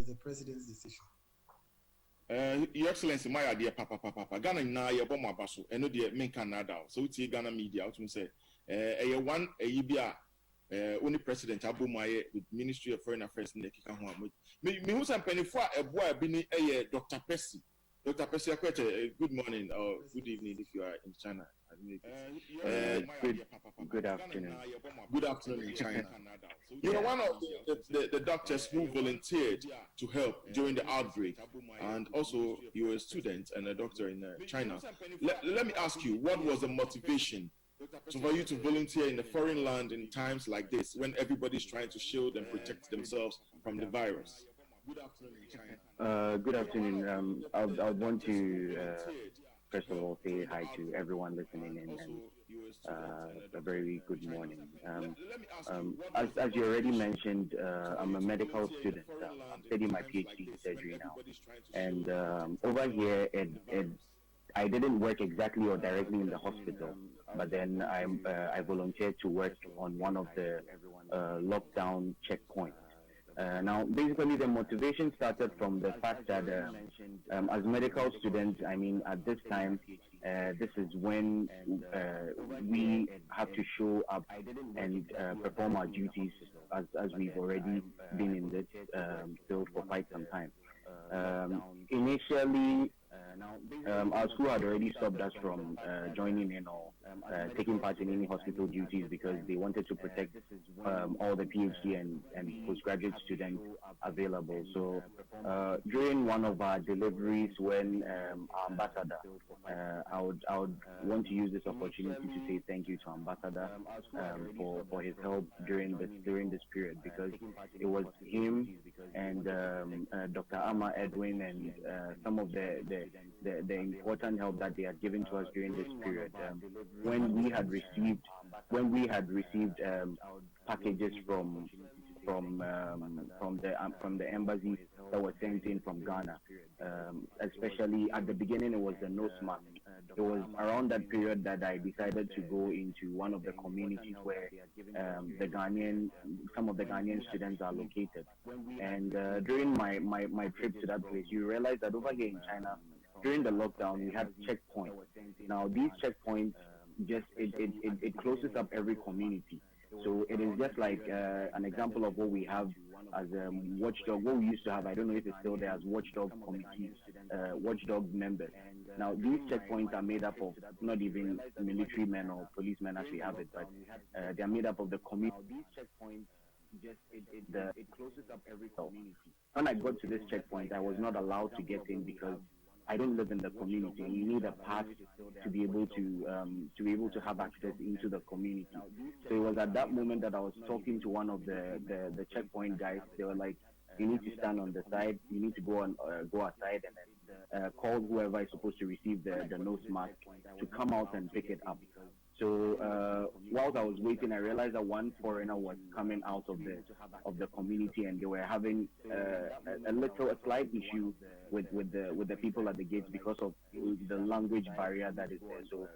was the president's decision? Your Excellency, my idea, Papa. Ghana na ye bomo abaso. Eno de men Canada. So uti Ghana media. Uti say, one a yibia. Only President Abumaye with Ministry of Foreign Affairs in the Kikahu. Me who's a penny for a boy bini Dr. Percy. Dr. Percy, good morning or good evening if you are in China. Good afternoon. Good afternoon in China. You are one of the doctors who volunteered to help during the outbreak, and also you are a student and a doctor in China. Let me ask you, what was the motivation for you to volunteer in a foreign land in times like this when everybody's trying to shield and protect themselves from the virus? Good afternoon. I would want to first of all say hi to everyone listening in, and a very good morning. As you already mentioned, I'm a medical student. I'm studying my PhD in surgery now, and over here, I didn't work exactly or directly in the hospital, but then I volunteered to work on one of the lockdown checkpoints. Now, basically, the motivation started from the fact that as medical students, I mean, at this time, this is when we have to show up and perform our duties as we've already been in this field for quite some time. Initially, our school had already stopped us from joining in or taking part in any hospital duties because they wanted to protect all the PhD and postgraduate students available. So during one of our deliveries, when our ambassador, I would want to use this opportunity to say thank you to Ambassador for his help during this period, because it was him and Dr. Amma Edwin and some of the important help that they had given to us during this period. When we had received packages from the embassy that was sent in from Ghana, especially at the beginning, it was the nose mask. It was around that period that I decided to go into one of the communities where some of the Ghanaian students are located. And during my trip to that place, you realize that over here in China, during the lockdown, we had checkpoints. Now, these checkpoints it closes up every community. So it is just like an example of what we have as watchdog, what we used to have, I don't know if it's still there, as watchdog committees, watchdog members. Now, these checkpoints are made up of not even military men or policemen as we have it, but they are made up of the community. These checkpoints it closes up every community. When I got to this checkpoint, I was not allowed to get in because I don't live in the community. You need a pass to be able to have access into the community. So it was at that moment that I was talking to one of the checkpoint guys. They were like, "You need to stand on the side. You need to go outside and then call whoever is supposed to receive the nose mask to come out and pick it up." So whilst I was waiting, I realized that one foreigner was coming out of the community, and they were having a slight issue with the people at the gates because of the language barrier that is there. So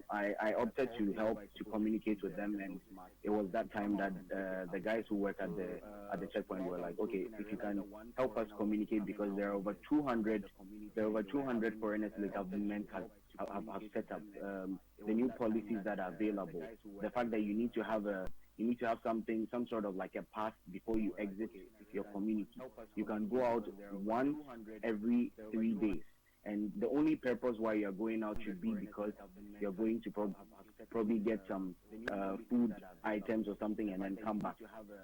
I opted to help to communicate with them, and it was that time that the guys who work at the checkpoint were like, "Okay, if you can help us communicate, because there are over 200 foreigners the government has set up, the new policies that are available, the fact that you need to have some sort of like a pass before you exit your community. You can go out once every 3 days, and the only purpose why you're going out should be because you're going to probably get some food items or something and then come back."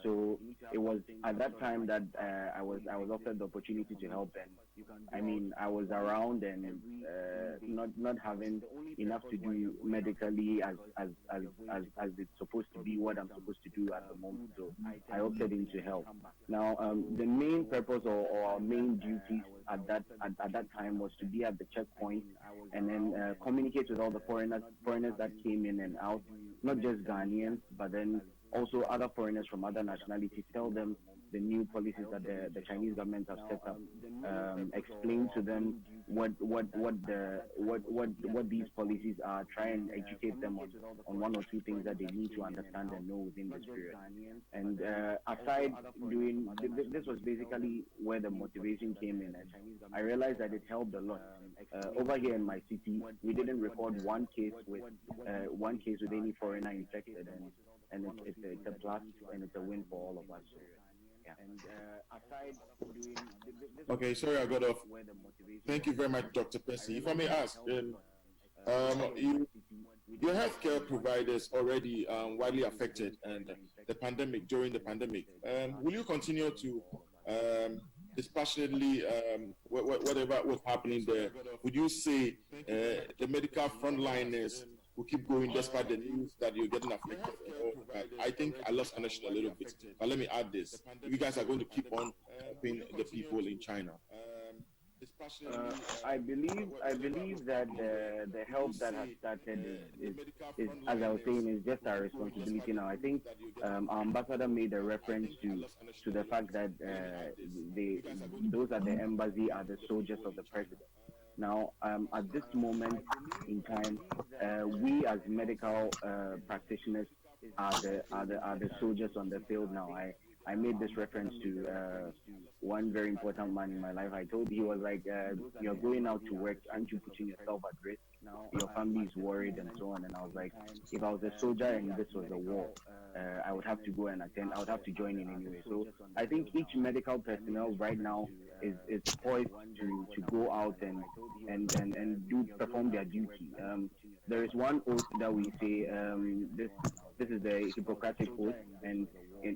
So it was at that time that I was offered the opportunity to help, and I mean, I was around and not having enough to do medically as it's supposed to be what I'm supposed to do at the moment. So I opted in to help. Now, the main purpose or our main duties at that time was to be at the checkpoint and then communicate with all the foreigners that came in and out, not just Ghanaians, but then also other foreigners from other nationalities. Tell them the new policies that the Chinese government have set up, explain to them what these policies are, try and educate them on one or two things that they need to understand and know within this period. And aside doing this was basically where the motivation came in, and I realized that it helped a lot. Over here in my city, we didn't record one case with any foreigner infected, and it's a plus and it's a win for all of us. So, yeah. And aside doing Okay, sorry I got off. Thank you very much, Dr. Percy. If I may ask, your healthcare providers already widely affected and during the pandemic. Will you continue to dispassionately whatever was happening there? Would you say the medical frontliners will keep going despite the news that you're getting affected? I think I lost connection a little bit, but let me add this: you guys are going to keep on helping the people in China. I believe that the help that has started is, as I was saying, is just our responsibility now. I think our ambassador made a reference to the fact that those at the embassy are the soldiers of the president. Now, at this moment in time, we as medical practitioners are the soldiers on the field now. I made this reference to one very important man in my life. I told he was like, you're going out to work, aren't you putting yourself at risk? Your family is worried and so on. And I was like, if I was a soldier and this was a war, I would have to go and attend. I would have to join in anyway. So I think each medical personnel right now is poised to go out and perform their duty. There is one oath that we say, this is the Hippocratic oath, and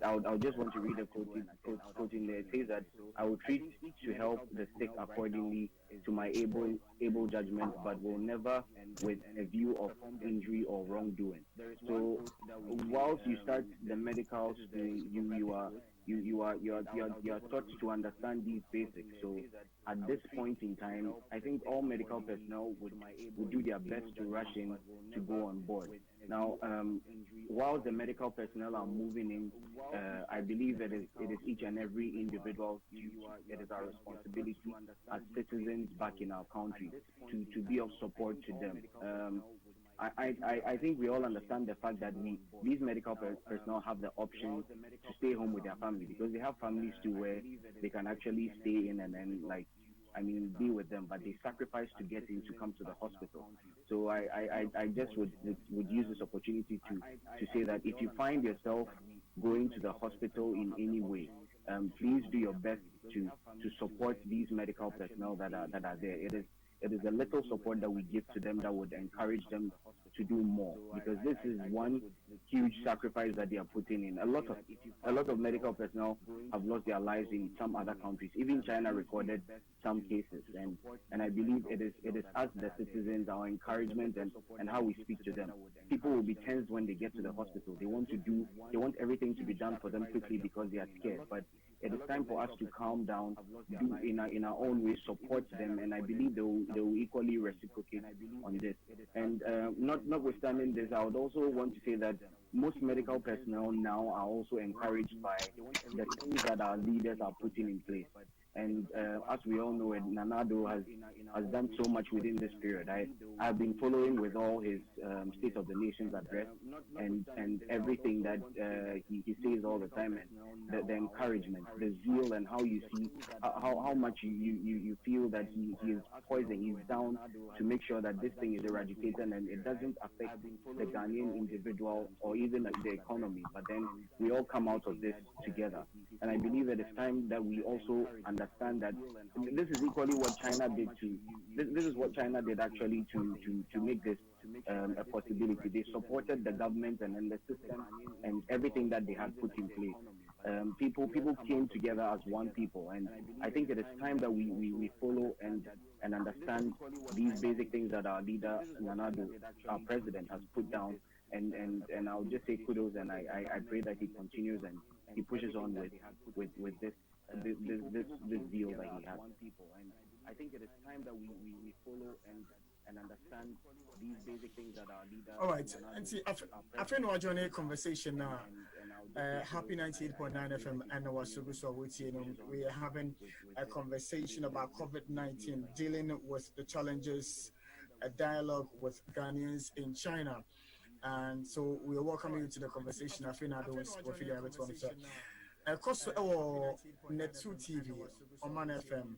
I'll just want to read a quote in there. It says that I will treat to help the sick accordingly to my able judgment, but will never with a view of injury or wrongdoing. So whilst you start the medical school, you are taught to understand these basics. So at this point in time, I think all medical personnel would do their best to rush in to go on board. Now, while the medical personnel are moving in, I believe it is each and every individual it is our responsibility as citizens back in our country to be of support to them. I think we all understand the fact that these medical personnel have the option to stay home with their family, because they have families too where they can actually stay in and then be with them, but they sacrifice to get in to come to the hospital. So I just would use this opportunity to say that if you find yourself going to the hospital in any way, please do your best to support these medical personnel that are there. It is a little support that we give to them that would encourage them to do more, because this is one huge sacrifice that they are putting in. A lot of medical personnel have lost their lives in some other countries. Even China recorded some cases, and I believe it is us, the citizens, our encouragement and how we speak to them. People will be tense when they get to the hospital. They want everything to be done for them quickly because they are scared. But it is time for us to calm down, do in our own way, support them, and I believe they will equally reciprocate on this. And notwithstanding this, I would also want to say that most medical personnel now are also encouraged by the things that our leaders are putting in place. And as we all know, Nanado has done so much within this period. I have been following with all his State of the Nations address and everything that he says all the time, and the encouragement, the zeal, and how you see how much you feel that he is poised, he's down to make sure that this thing is eradicated and it doesn't affect the Ghanaian individual or even the economy. But then we all come out of this together. And I believe that it's time that we also understand that this is equally what China did this is what China did actually to make this a possibility. They supported the government and the system and everything that they had put in place. People came together as one people, and I think it is time that we follow and understand these basic things that our leader Nanado, our president, has put down. And I'll just say kudos, and I pray that he continues and he pushes on with this deal that he has. I think it is time that we follow and understand these basic things that our leaders. All right, and see, I think we're joining a conversation now. Happy 98.9 FM and we are having a conversation about COVID-19, dealing with the challenges, a dialogue with Ghanaians in China. And so we are welcoming you to the conversation. I think I don't feel everyone said. Cost our Net2 TV, Oman FM,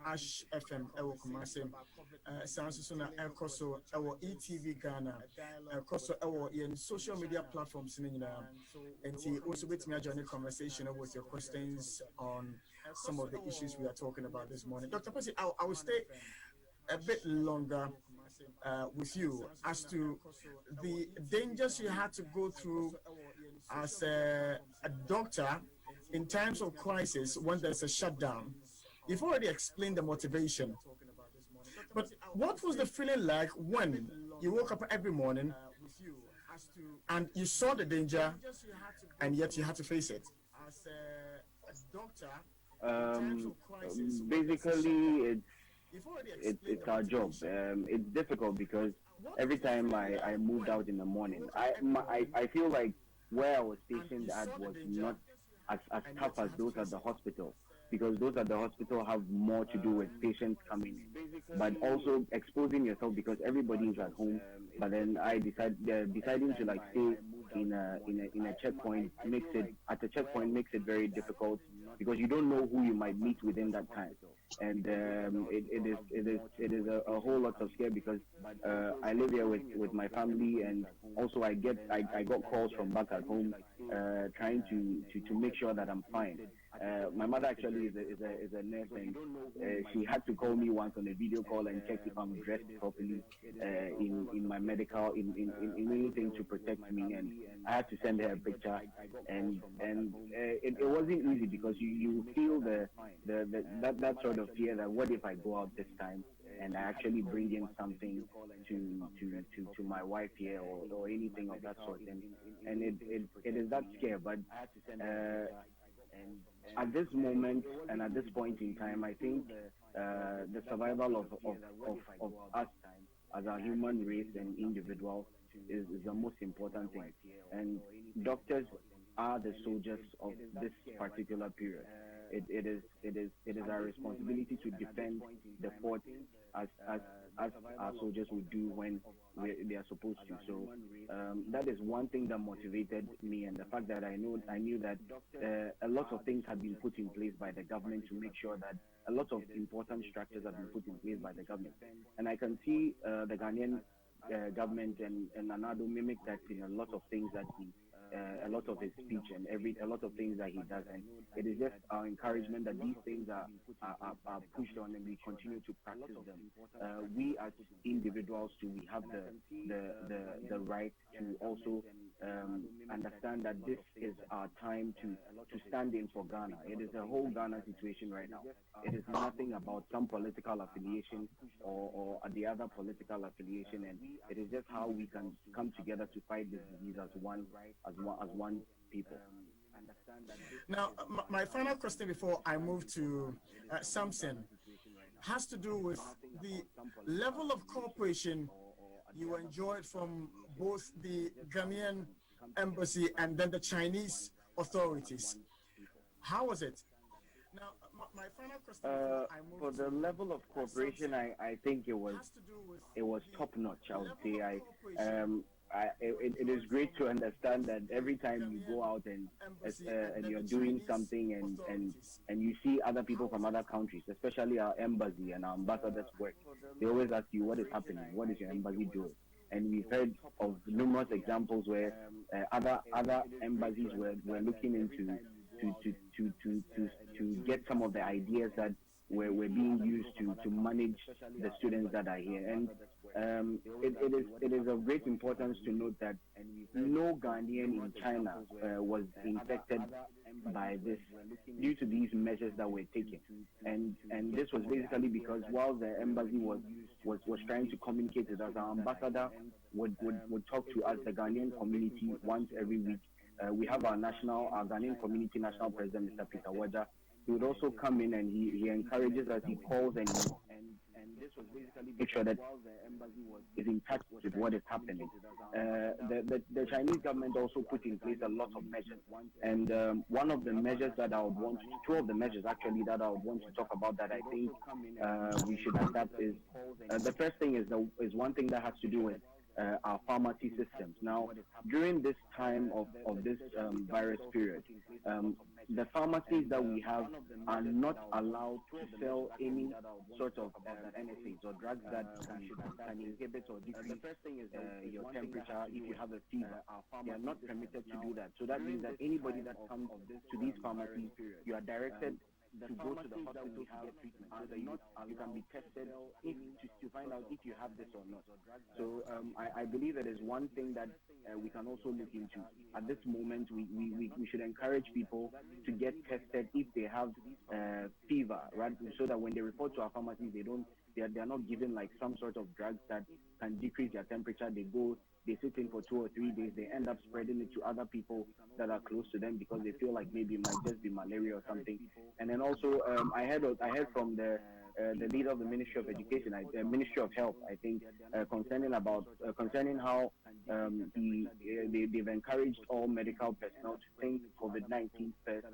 Ash FM, Ewo Kumasi, Sansuna, Koso, our ETV Ghana, Koso, our in social media platforms in and he also with me join the conversation with your questions on some of the issues we are talking about this morning. Dr. Percy, I will stay a bit longer with you as to the dangers you had to go through as a doctor in times of crisis when there's a shutdown. You've already explained the motivation, but what was the feeling like when you woke up every morning and you saw the danger and yet you had to face it? Basically, it's our job. It's difficult because every time I moved out in the morning, I feel like where I was stationed at was not as tough as those at the hospital, because those at the hospital have more to do with patients coming in, but also exposing yourself because everybody is at home. But then I deciding to like stay in a checkpoint makes it very difficult because you don't know who you might meet within that time. And it is a whole lot of scare because I live here with my family, and also I got calls from back at home trying to make sure that I'm fine. My mother actually is a nurse, and she had to call me once on a video call and check if I'm dressed properly in my medical in anything to protect me, and I had to send her a picture, and it wasn't easy because you feel that sort of fear that what if I go out this time and I actually bring in something to my wife here or anything of that sort, and it is that scare. But at this moment and at this point in time, I think the survival of us as a human race and individual is the most important thing. And doctors are the soldiers of this particular period. It is our responsibility to defend the fort as our soldiers would do when they are supposed to. So that is one thing that motivated me, and the fact that I knew that a lot of things have been put in place by the government to make sure that a lot of important structures have been put in place by the government. And I can see the Ghanaian government and Anado mimic that in a lot of things that a lot of his speech and a lot of things that he does, and it is just our encouragement that these things are pushed on and we continue to practice them. We as individuals too, we have the right to also understand that this is our time to stand in for Ghana. It is a whole Ghana situation right now. It is nothing about some political affiliation or the other political affiliation, and it is just how we can come together to fight this disease as one people. Now, my final question before I move to Samson has to do with the level of cooperation you enjoyed from both the Ghanaian embassy and then the Chinese authorities. How was it? Now, my final question before I move for the level of cooperation, I think it was top notch. I would say it is great to understand that every time you go out and you're doing something and you see other people from other countries, especially our embassy and our ambassadors work, they always ask you what is happening, what is your embassy doing, and we've heard of numerous examples where other embassies were looking into to get some of the ideas that were being used to manage the students that are here. And it is of great importance to note that no Ghanaian in China was infected by this due to these measures that were taken. And this was basically because while the embassy was trying to communicate with us, our ambassador would talk to us, the Ghanaian community, once every week. We have our Ghanaian community national president, Mr. Peter Waja. He would also come in and he encourages us, he calls and make sure that is in touch with what is happening. The Chinese government also put in place a lot of measures, and one of the measures that I would want, two of the measures actually that I would want to talk about that I think we should adapt is the first thing is one thing that has to do with our pharmacy systems. Now, during this time of this virus period, the pharmacies that we have are not allowed to sell any sort of NSAIDs or drugs that can inhibit or decrease your temperature if you have a fever. They are not permitted to do that. So that means that anybody that comes to these pharmacies, you are directed to go to the hospital to get treatment so that you can be tested to find out if you have this or not. So I believe it is one thing that we can also look into. At this moment, we should encourage people to get tested if they have fever, right? So that when they report to our pharmacies, they are not given like some sort of drugs that can decrease their temperature. They sit in for 2 or 3 days. They end up spreading it to other people that are close to them because they feel like maybe it might just be malaria or something. And then also, I heard from the leader of the Ministry of Education, Ministry of Health, I think, concerning how they've encouraged all medical personnel to think COVID-19 first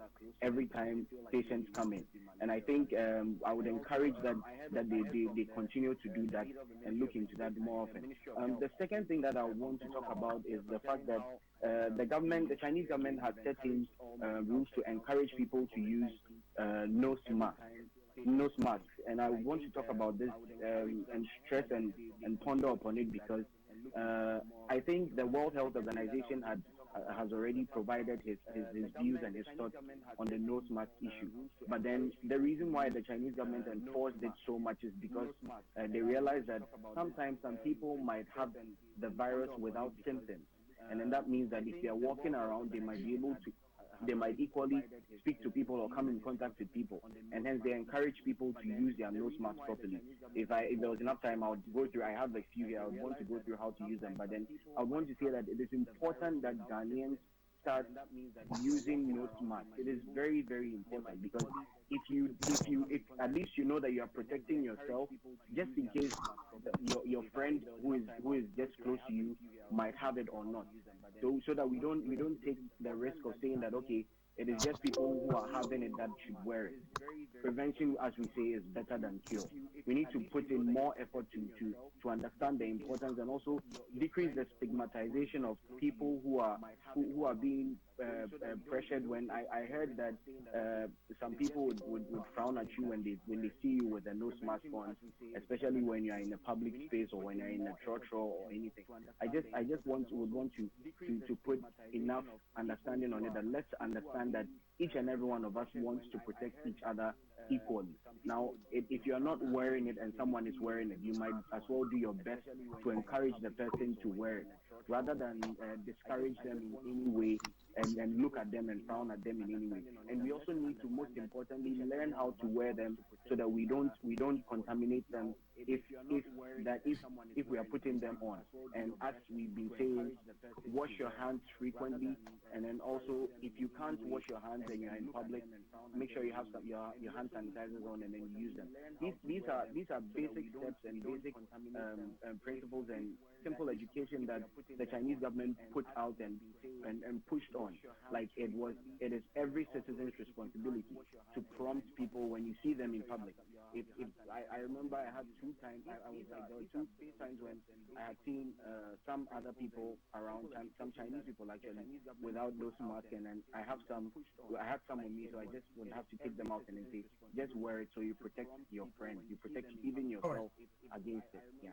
every time patients come in. And I think I would encourage that they continue to do that and look into that more often. The second thing that I want to talk about is the fact that the Chinese government has set in rules to encourage people to use nose masks. And I want to talk about this and stress and ponder upon it because I think the World Health Organization has already provided his views and his thoughts on the nose mask issue. But then the reason why the Chinese government enforced it so much is because they realized that sometimes some people might have the virus without symptoms. And then that means that if they are walking around, they might equally speak to people or come in contact with people, and hence they encourage people to use their nose mask properly. If there was enough time, I would go through. I have a few here. I would want to go through how to use them, but then I would want to say that it is important that Ghanaians start using nose masks. It is very, very important because if at least you know that you are protecting yourself, just in case your friend who is just close to you might have it or not. So that we don't take the risk of saying that okay, it is just people who are having it that should wear it. Prevention, as we say, is better than cure. We need to put in more effort to understand the importance and also decrease the stigmatization of people who are being pressured. When I heard that some people would frown at you when they see you with a nose mask on, especially when you are in a public space or when you're in a church or anything. I just would want to put enough understanding on it, that let's understand that each and every one of us wants to protect each other equally. Now, if you're not wearing it and someone is wearing it, you might as well do your best to encourage the person to wear it, rather than discourage them in any way and look at them and frown at them in any way. And we also need to, most importantly, learn how to wear them so that we don't contaminate them if we are putting them on. And as we've been saying, wash your hands frequently, and then also if you can't wash your hands and you're in public, make sure you have your hand sanitizers on and then you use them. These are basic steps and basic principles and simple education that the Chinese government put out and pushed on. Like it is every citizen's responsibility to prompt people when you see them in public. I remember I had two times. There were two times when I had seen some other people around, some Chinese people actually, without those masks, and then I had some on me, so I just would have to take them out and then say, just wear it so you protect your friend, you protect even yourself against it. Yeah.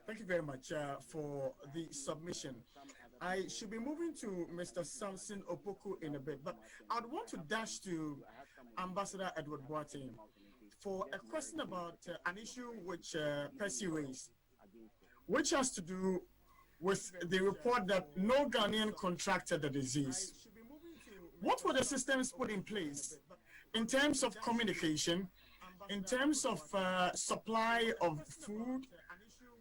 Thank you very much for the submission. I should be moving to Mr. Samson Opoku in a bit, but I'd want to dash to Ambassador Edward Boateng for a question about an issue which Percy raised, which has to do with the report that no Ghanaian contracted the disease. What were the systems put in place in terms of communication, in terms of supply of food,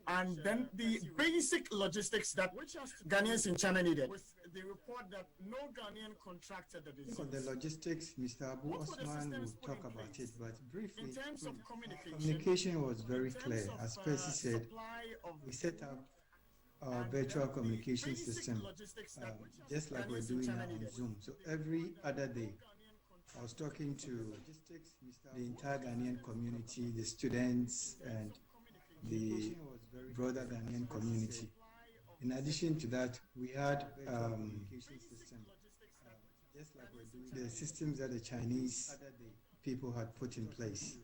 and then the basic logistics that Ghanaians in China needed? the report that no Ghanaian contracted the disease. For the logistics, Mr. Abu What were the Osman systems will put talk in about place? it, but briefly, In terms of communication was very clear. As Percy said, we set up our virtual communication system, just like we're doing now on Zoom. So every other day, I was talking to the entire Ghanaian community, the students, and the broader Ghanaian community. In addition to that, we had the systems that the Chinese people had put in place.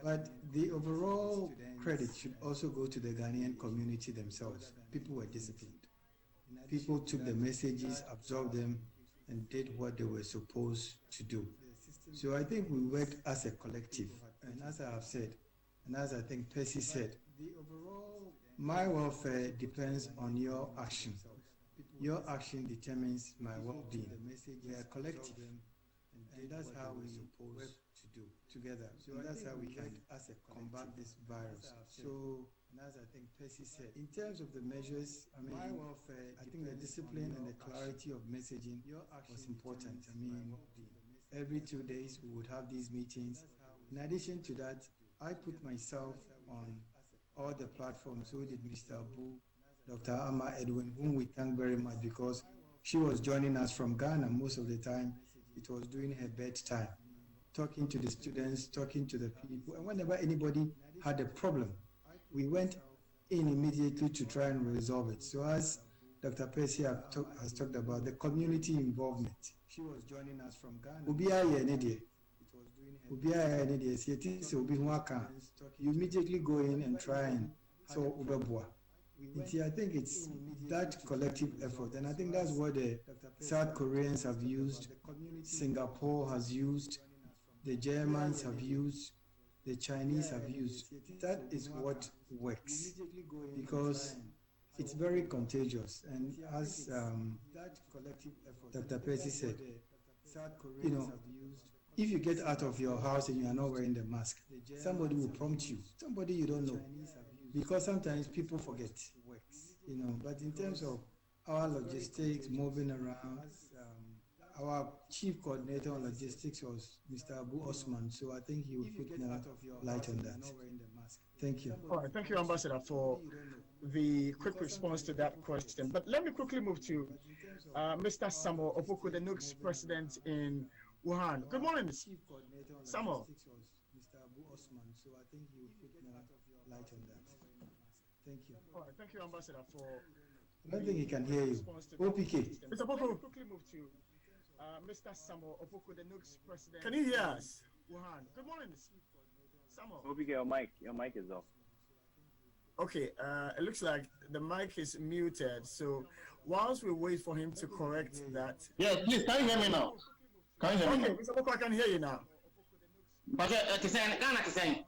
But the overall credit should also go to the Ghanaian community themselves. People were disciplined. People took the messages, absorbed them, and did what they were supposed to do. So I think we worked as a collective. And as I have said, and as I think Percy said, my welfare depends on your action. Your action determines my well-being. We are collective, and that's how we work to do together. So that's how we can combat this virus. So, and as I think Percy said, in terms of the measures, I mean, my welfare, I think the discipline and the clarity of messaging was important. I mean, every 2 days we would have these meetings. In addition to that, I put myself on all the platforms. So did Mr. Abu, Dr. Amma Edwin, whom we thank very much because she was joining us from Ghana most of the time. It was during her bedtime, talking to the students, talking to the people. And whenever anybody had a problem, we went in immediately to try and resolve it. So as Dr. Percy has talked about the community involvement, she was joining us from Ghana. You immediately go in and try and solve Ubabua. I think it's that collective effort, and I think that's what the South Koreans have used, Singapore has used, the Germans have used, the Chinese have used. That is what works because it's very contagious. And as Dr. Percy said, you know, if you get out of your house and you are not wearing the mask, somebody will prompt you, somebody you don't know, because sometimes people forget, you know. But in terms of our logistics, moving around, our chief coordinator on logistics was Mr. Abu Osman, so I think he will put more light on that. Thank you. All right, thank you, Ambassador, for the quick response to that question. But let me quickly move to Mr. Samuel Opoku, the NUC's president in Wuhan. Good morning, Samuel. Mr. Abu Osman, so I think he will put more light on that. Thank you. All right, thank you, Ambassador, for. I don't think he can hear you. OPK. Mr. Opoku, quickly move to Mr. Samuel Opoku, the NUC's president. Can you hear us? Wuhan. Good morning, Samuel. OPK, your mic is off. Okay, it looks like the mic is muted. So whilst we wait for him to correct that. Yes, please, can you hear me now? Can you hear me? Okay, Mr. Opoku, I can hear you now. But Ghana is saying.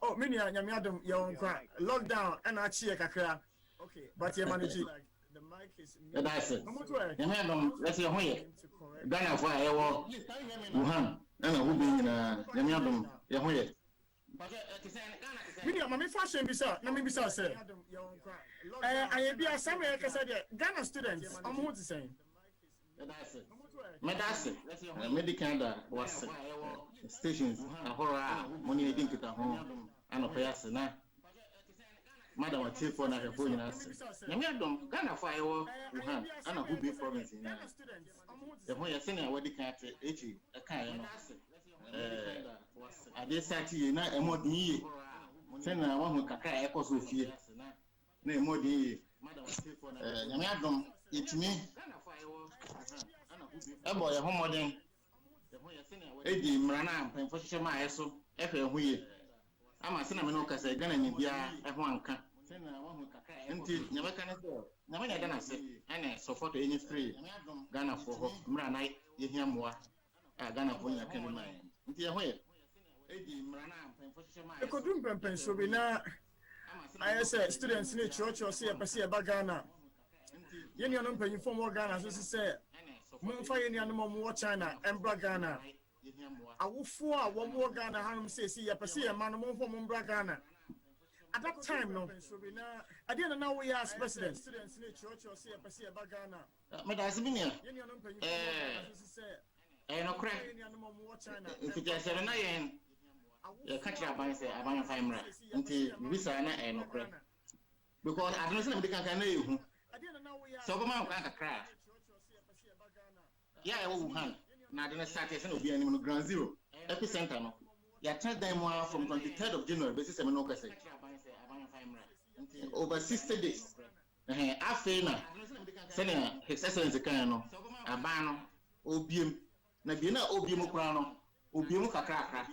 Oh, many Yamiadum, your lockdown and actually kakra. Okay, but you manage it. The mic is muted. That's it. Let's see where Ghana for Wuhan. And who be in Yamiadum, Yahoye. Many fashion bisa, na me bisa say. I be a some Ghana students. I'm what to say. That's it. Medical was stations a horror money think at home and a payas na. Madam, I take for a phone. Yamiadum, Ghana fire Wuhan and a Hubei province in the way I send a wedding cat, a kind. I did say na a more than send a one who can cry echoes with you. No more than Yamiadum, it's me. A boy, a home modern. Eddie Marana, and for my so, Echo, we. I'm a cinnamon because I didn't be a one can. Until never can I go. Now, when I done say, and I support any free Ghana for Marana, you hear more. Ghana for your can mind. Until where? Eddie Marana, and for my. The Kodum Pempen should be now. I say students in the church or see a Passia Bagana. You know, paying for more Ghana, so say. Mumfire any animal more China and Bragana. I will for one more Ghana, Hanum says, see a Passia man more for Mumbragana. at that time, no. I didn't know we as president. Medasibinia. No crack. If it is a nine, you catch up by say, I want to find until we sign no crack. Because I don't know the can know. So come on, can't cry. Yeah, I will hand. Now, the next Saturday will be an ground zero. Epicenter. No. You attend them from 23rd of January, basis of no over 60 days. I feel now, Senator, His Excellency Kano, Abano, Obium, Nabina Obium Crano, Obium Kakra.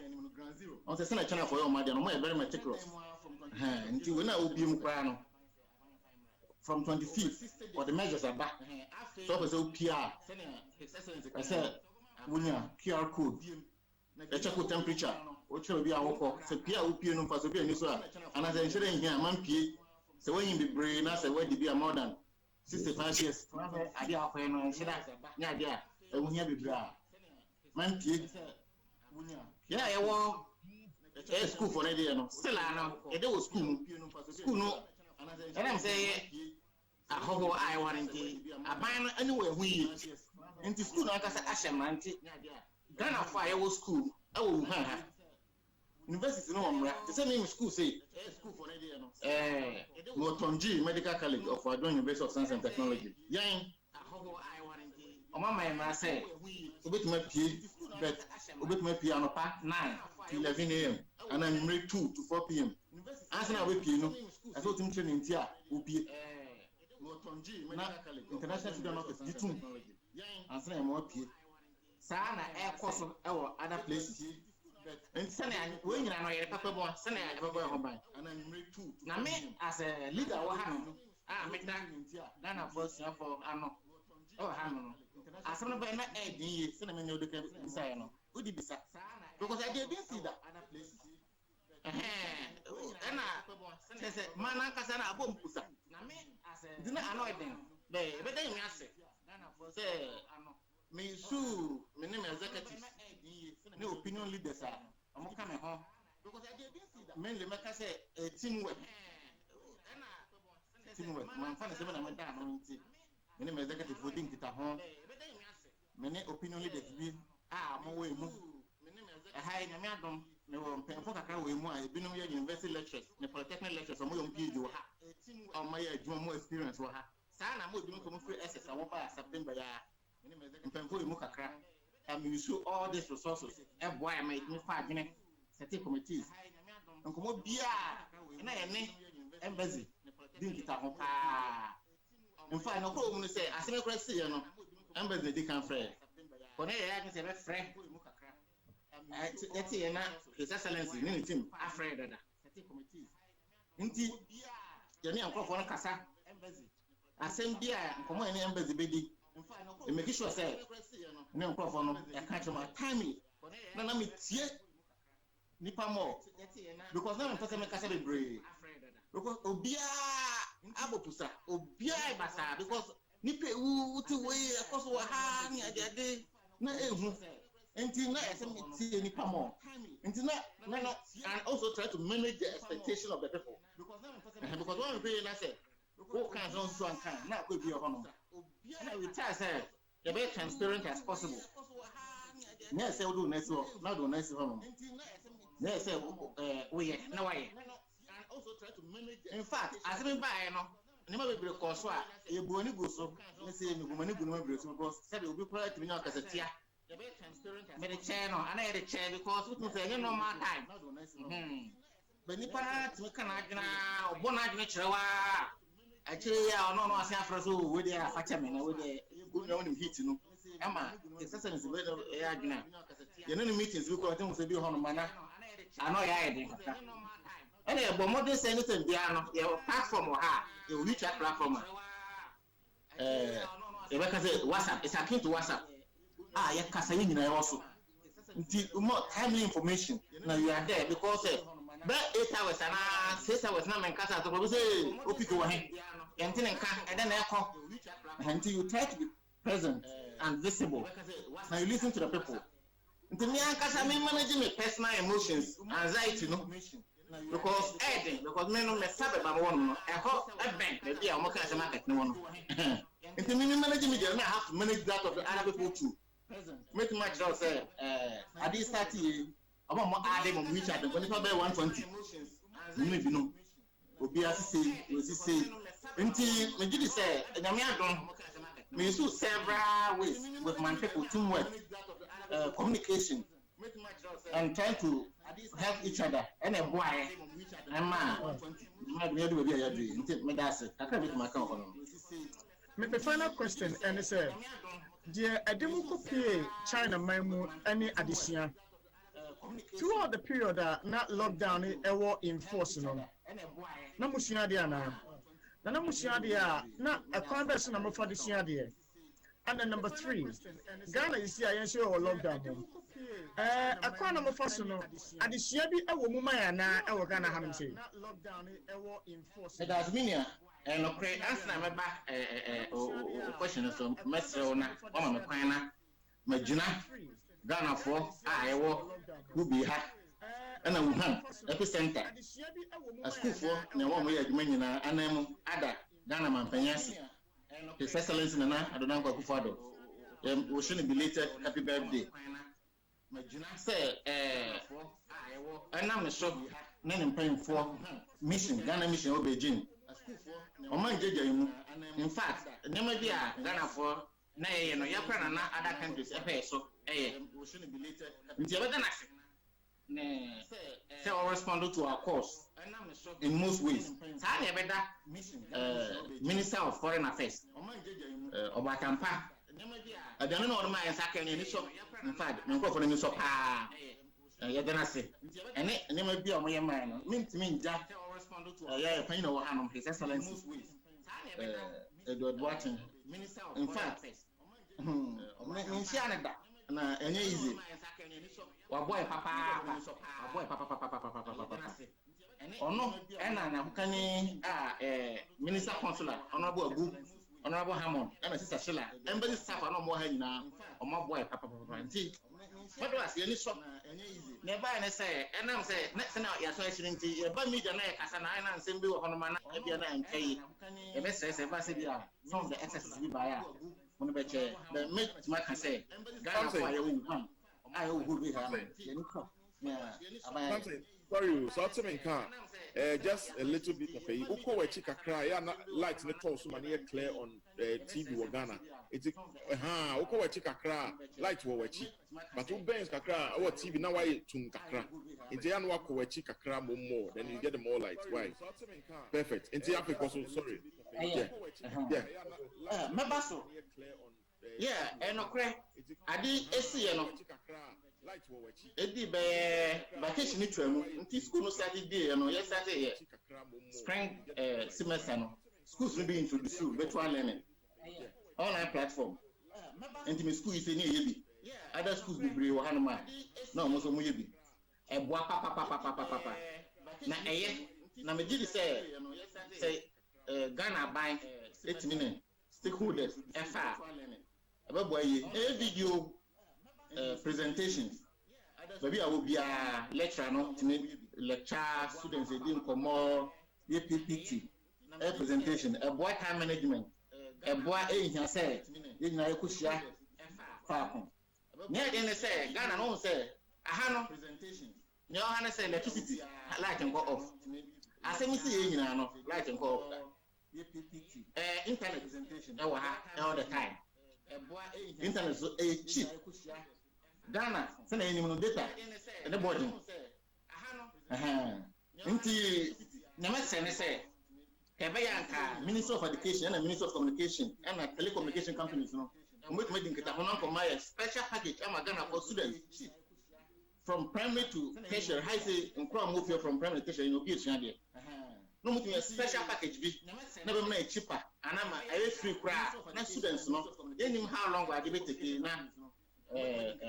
On the Senate channel for your mother, no very meticulous. Until we know Obium Crano. From 25th, or the measures are back. So as OPR, I said, William, QR code, the check temperature, which will be our work. So Pia Opium no pass Opium Niswa, and as I said in here, man P. So when you be brain, I say, where did be a more than 65 years? I did have and said, yeah, dear, and when you be bra. Man P. Yeah, I want a school for a day, no. Still, I know, it was school, no. And I'm saying, I hope I want to a man anywhere we into school. I got Asham, Ghana Fire was school. Oh, university, no, the same name school say, school for Motonji Medical College of Adon University of Science and Technology. Yang, my man say, with my P, but with my piano pack 9 to 11 a.m. and I'm ready 2 to 4 p.m. As I will piano, I thought him training here will be international student office. G2 and say I'm more P. Sana air course or other places. And Sunday, when you know your papa boy, Sunday, I have a boy home. And I'm ready 2. Now, me as a leader, I make that Ghana first for Ano. Oh, Hammond. As some of my idea, cinnamon, you can say, no. Would it be sad? Because I didn't see that other places. And I said, Manaka Sana Bompusa. Didn't annoy them. But then I said, me sue, my name is executive. No opinion leaders are. I'm coming home. Because I didn't see that. Mainly, like I said, teamwork. Teamwork. My father said, I'm down. My name is executive for Dink at home. Many opinion leaders will. My way move. A high Namadon, no painful way more. I've been on your university lectures, the polytechnic lectures, or more you or my more experience. Sana, I'm doing some free access. I won't pass September. And you show all these resources. And why I made me 5 minutes. Set committees. And come up, and I embassy. Didn't get a home. In fact, no problem to say, I see a question, you know, embassy, they can fray. For they are a friend. His Excellency, name him, afraid of that. Indeed, Jenny and Crawford Casa, embassy. I send beer and come on embassy, baby. And make sure, say, no Crawford, I can't my timely. None of me, Nipa more. Because now I'm talking about Casa Brave. Because Obia, Abopusa, Obia Basa, because Nipe, who to way across what hang at their day. No, until now, Nipa more. Until now, and also try to manage the expectation of the people. Because one way I said, what kinds of one kind, not could be a honor. And I will tell her, the very transparent as possible. Yes, I will do next work, not do next home. Yes, we no way. In fact, as I buy, never be a course, a bonny goes so, let's say, no money good because said it will be polite to me as a tear. Made a chair, no, and I had a chair because we can say, no more time. But Nipa to Canada, Bonagna, actually, I don't know what's happening so with the Fachaman, with the good morning heat, you know. Emma, it's a sense of Agna. You know, the meetings we got to be on manner. I know I did. Anyway, but more than anything, your platform or her, you reach that platform. If I can say WhatsApp, it's akin to WhatsApp. You can say you also. More timely information. Now you are there because but 8 hours and 6 hours now, and Casa to say, Opi to him, and then I call until you try to be present and visible. Now you listen to the people. Until me and Casa managing my personal emotions, anxiety, no. because men no me sabe ba won no e ho e ben e bia o mo ka se market no no nti me manage media na have to manage that of the other people too make much just say at this start here omo mo add mo reach at 120 me bi no obi asise nti me gidi say nyame adon me use several ways with my people teamwork communication and try to help each other and a boy and man me do be ayadu nti me da say akra me ma kan hono my final question and say dear ademukopie China maimu any addition throughout the period that not lockdown ever in force no na musua dia na musua dia na akwan be so na mo fa dia dia. And then number 3, Ghana is here and show lockdown. Akwan na mo fa so no adesua bi ewo mu man na ewo Ghana ha me say lockdown ewo in force. That's mean and okay answer na me ba question so mesre na o ma me kwan na magina Ghana for ewo who be ha and Wuhan epicenter a school for na wo mo ya adwuma nyina anam ada Ghana man panyasi His Excellency Nana Adonai Akufo-Addo we should be belated happy birthday say anam so na mpanyim for mission Ghana mission o Beijing o man jeje mu in fact nema bi a Ghana for na ye no yakra na other countries efe so nti ebeda na say we respond to our cause in most ways sa na ebeda Minister of Foreign Affairs Obatampa adana no ma yensa kan ni so in fact me ko for ni so pa ye dana se ene ma bi o mo ye man no mintimi nja ya pan no ha no His Excellency Edward Watson in fact me sia na da na enye easy wa boy papa ono ena na hukani Minister Consular Honorable Agu Honorable Hammond and Sister Sheila embassy staff no more ha nyina o ma boy papa nti what was any shop never and say enam say next na ya so achiri nti e ba media na e kasa na na nsem bi wo hono ma na e bia na enkai e be say ba se bia some of the excesses bi ba ya wono be che the make ma can say Ghana for ya Wuhan ayo hu bi ha ye ni ko sorry so to me can just a little bit of a uko we chika cry ya na light ne to so ma na clear on TV wo Ghana it uko we chika cry light wo wachi but u bens kakra o TV na why tum kakra nti ya no wako wachi kakra more then you get the more light why perfect nti Africa so sorry mebaso yeah enokre adi esi ye no edi be vacation ni twemu nti school no started day no yes started here spring semester no schools will be introduced to virtual learning online platform nti me school is ni yebi other schools be brave wo hanoma na mo so mo yebi eboa papa na eye na me gidi say Ghana by 8 minutes stakeholders efa ababo aye video presentations maybe I will be a lecturer no lecture students they didn't come more PPT a presentation a boy time management a boy here say you know you could share far near the say Ghana no say aha no presentation you know say electricity light and go off I say me see you know light and go off internet presentation all the time internet so cheap Ghana send any no data and the body nti nyama say kebeyanka Minister of Education and Minister of Communication and telecommunication companies no we make nketa hono ko my special package am Ghana for students from primary to tertiary high say nkro move from primary to tertiary no be etua there no mutu special package bi na be na cheaper anama I free kra na students no yenim how long we dey take na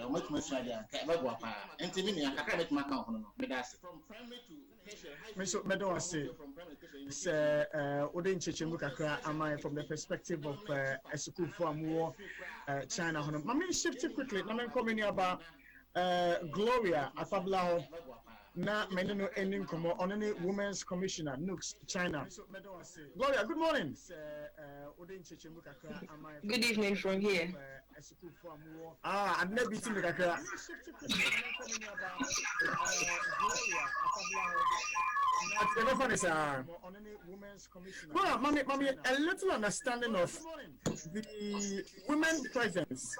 much media ka be boa pa enti mi ni akaka bet maka hono no me da se from primary to tertiary high so me don say odin chechemu kakra am from the perspective of a school for more China hono ma me shift quickly na me come ni about Gloria Afabla na many no ending come on any women's commissioner Nooks China. Gloria, good morning. Good evening from here. I've never been to Kakra. Well, mommy, a little understanding of the women presence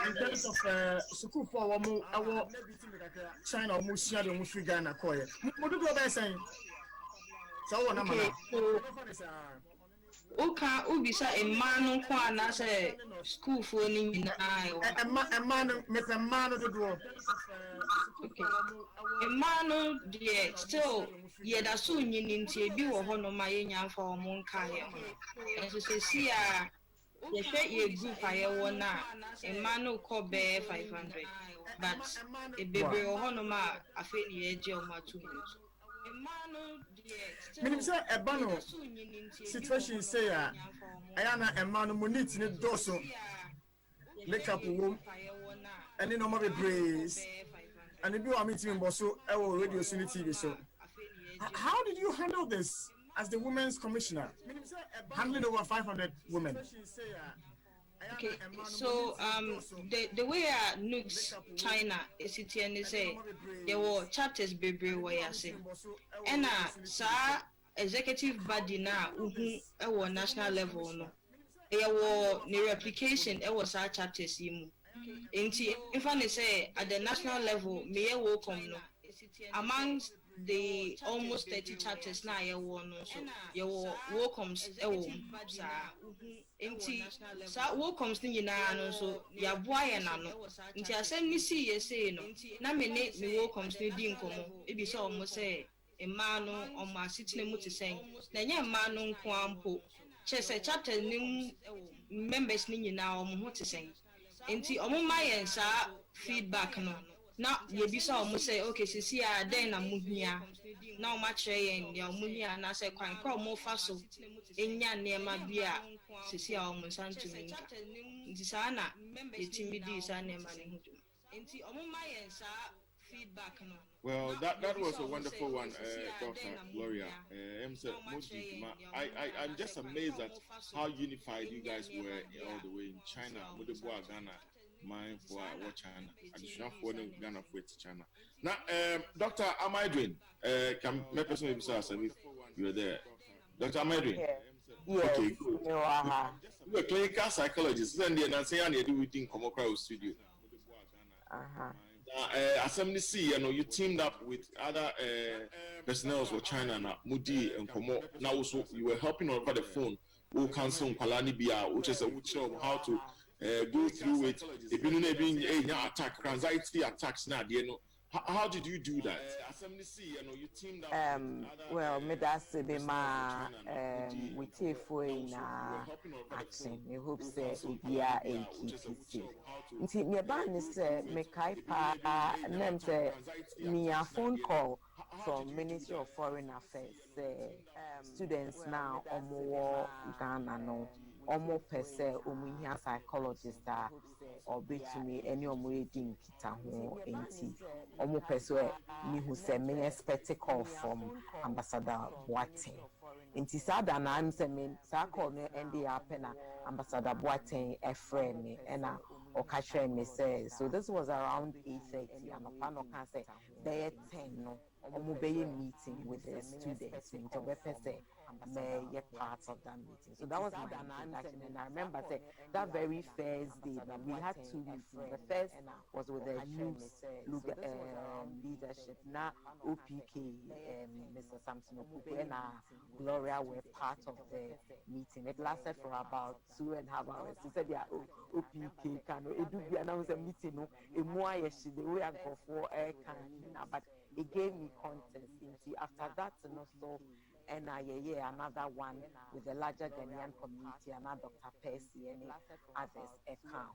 in terms of school for our China or Musia or Mushrigana Koya. What do you say? So, Okay, so Uka Ubisa a man who can say school for any a man with a man of the door. Okay. A man, dear, still, yeah, that's soon you need to be a honour for a monk. As you see, you share your group I won now. A man who call bear 500, but a baby or honour, I feel the edge of my 2 minutes. Meaning, sir, a bano situation say, I am a man who needs to do so. Make up a room and then no more brace. And if you are meeting Bosso, our radio TV show. How did you handle this as the women's commissioner? Handling over 500 women. Okay, so the way Nooks China is it and say there were chapters baby where I say and sa executive body na our national level no there were the replication it was our chapters in fact say at the national level me welcome no amongst the almost 30 chapters na ya won so your welcomes sa welcomes ni na no so ya boa ya na no nti asem ni si ye say no na me welcomes ni di nkomo e bi say omo say emma no omo asitine mu te sen na nya emma no nko ampo che say chapter ni members ni nyina omo ho te sen nti omo ma yen sa feedback no na ye bi say omo say okay sisi a den na muhia na o ma kire yen ya muhia na say kwan kro mo fa so enya nema bia sisi a omo santu minka nti sa na ye timi di sa nema ne hu nti omo ma yen sa feedback no. Well, that was a wonderful one, Dr. Gloria. I'm just amazed at how unified you guys were all the way in China. Ghana, mine for China. Additional for Ghana for China. Now, Doctor, am I doing? Can my person maybe say if you're there? Doctor, am I doing? Yes. Okay, good. You're a clinical psychologist. Then the answer you do within Komokra studio. Assembly C, you teamed up with other personnel for China and Mudi and Komo. Now also you were helping over the phone. Who cancel Palani Bia, which is how to go through it. If you know being attack, anxiety attacks now, how did you do that? Assembly C, you teamed up. Well, me that's be my we take for in action. I hope say we are a keep it safe. Nti me ban say me kai pa name say me a phone call from Ministry of Foreign Affairs. Students now omo Ghana no omo pese omo hia psychologist or betumi any omo edin kita ho enti omo pese ni hu se me expect call from Ambassador Boateng. Inti sada na am se me sa call no end up na Ambassador Boateng e friend me na o ka share me say so this was around 8:30 and opano can say day 10 no omo be meeting with the students into we say may part of that meeting. So that was my introduction, and I remember say that very first day that we had to the first was with the youth leadership. Now OPK, Mr. Samson Okuku and Gloria were part of the meeting. It lasted for about 2.5 hours. He said, "Yeah, OPK can be announced a meeting. No, the way I go for but it gave me context. After that, so. And another one with the larger Ghanaian community, another Dr. Percy and others account.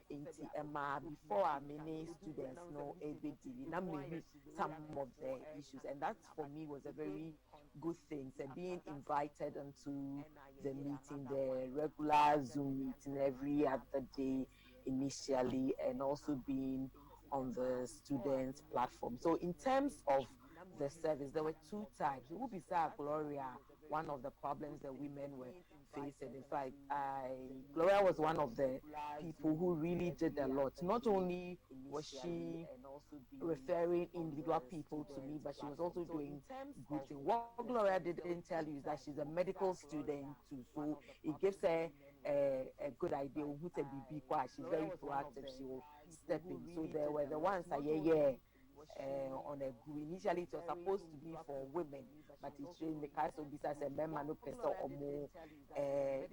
Before many students know a big deal, maybe some of the issues, and that for me was a very good thing. So being invited into the meeting, the regular Zoom meeting every other day initially, and also being on the students' platform. So in terms of the service. There were two types. Who beside Gloria, one of the problems that women were facing. In fact, Gloria was one of the people who really did a lot. Not only was she referring individual people to me, but she was also doing good things. What Gloria didn't tell you is that she's a medical student too, so it gives her a good idea of who to be quiet. She's very proactive. She will step in. So there were the ones that on a group. Initially, it was supposed to be for women, but it's showing the case of this as a men no person or more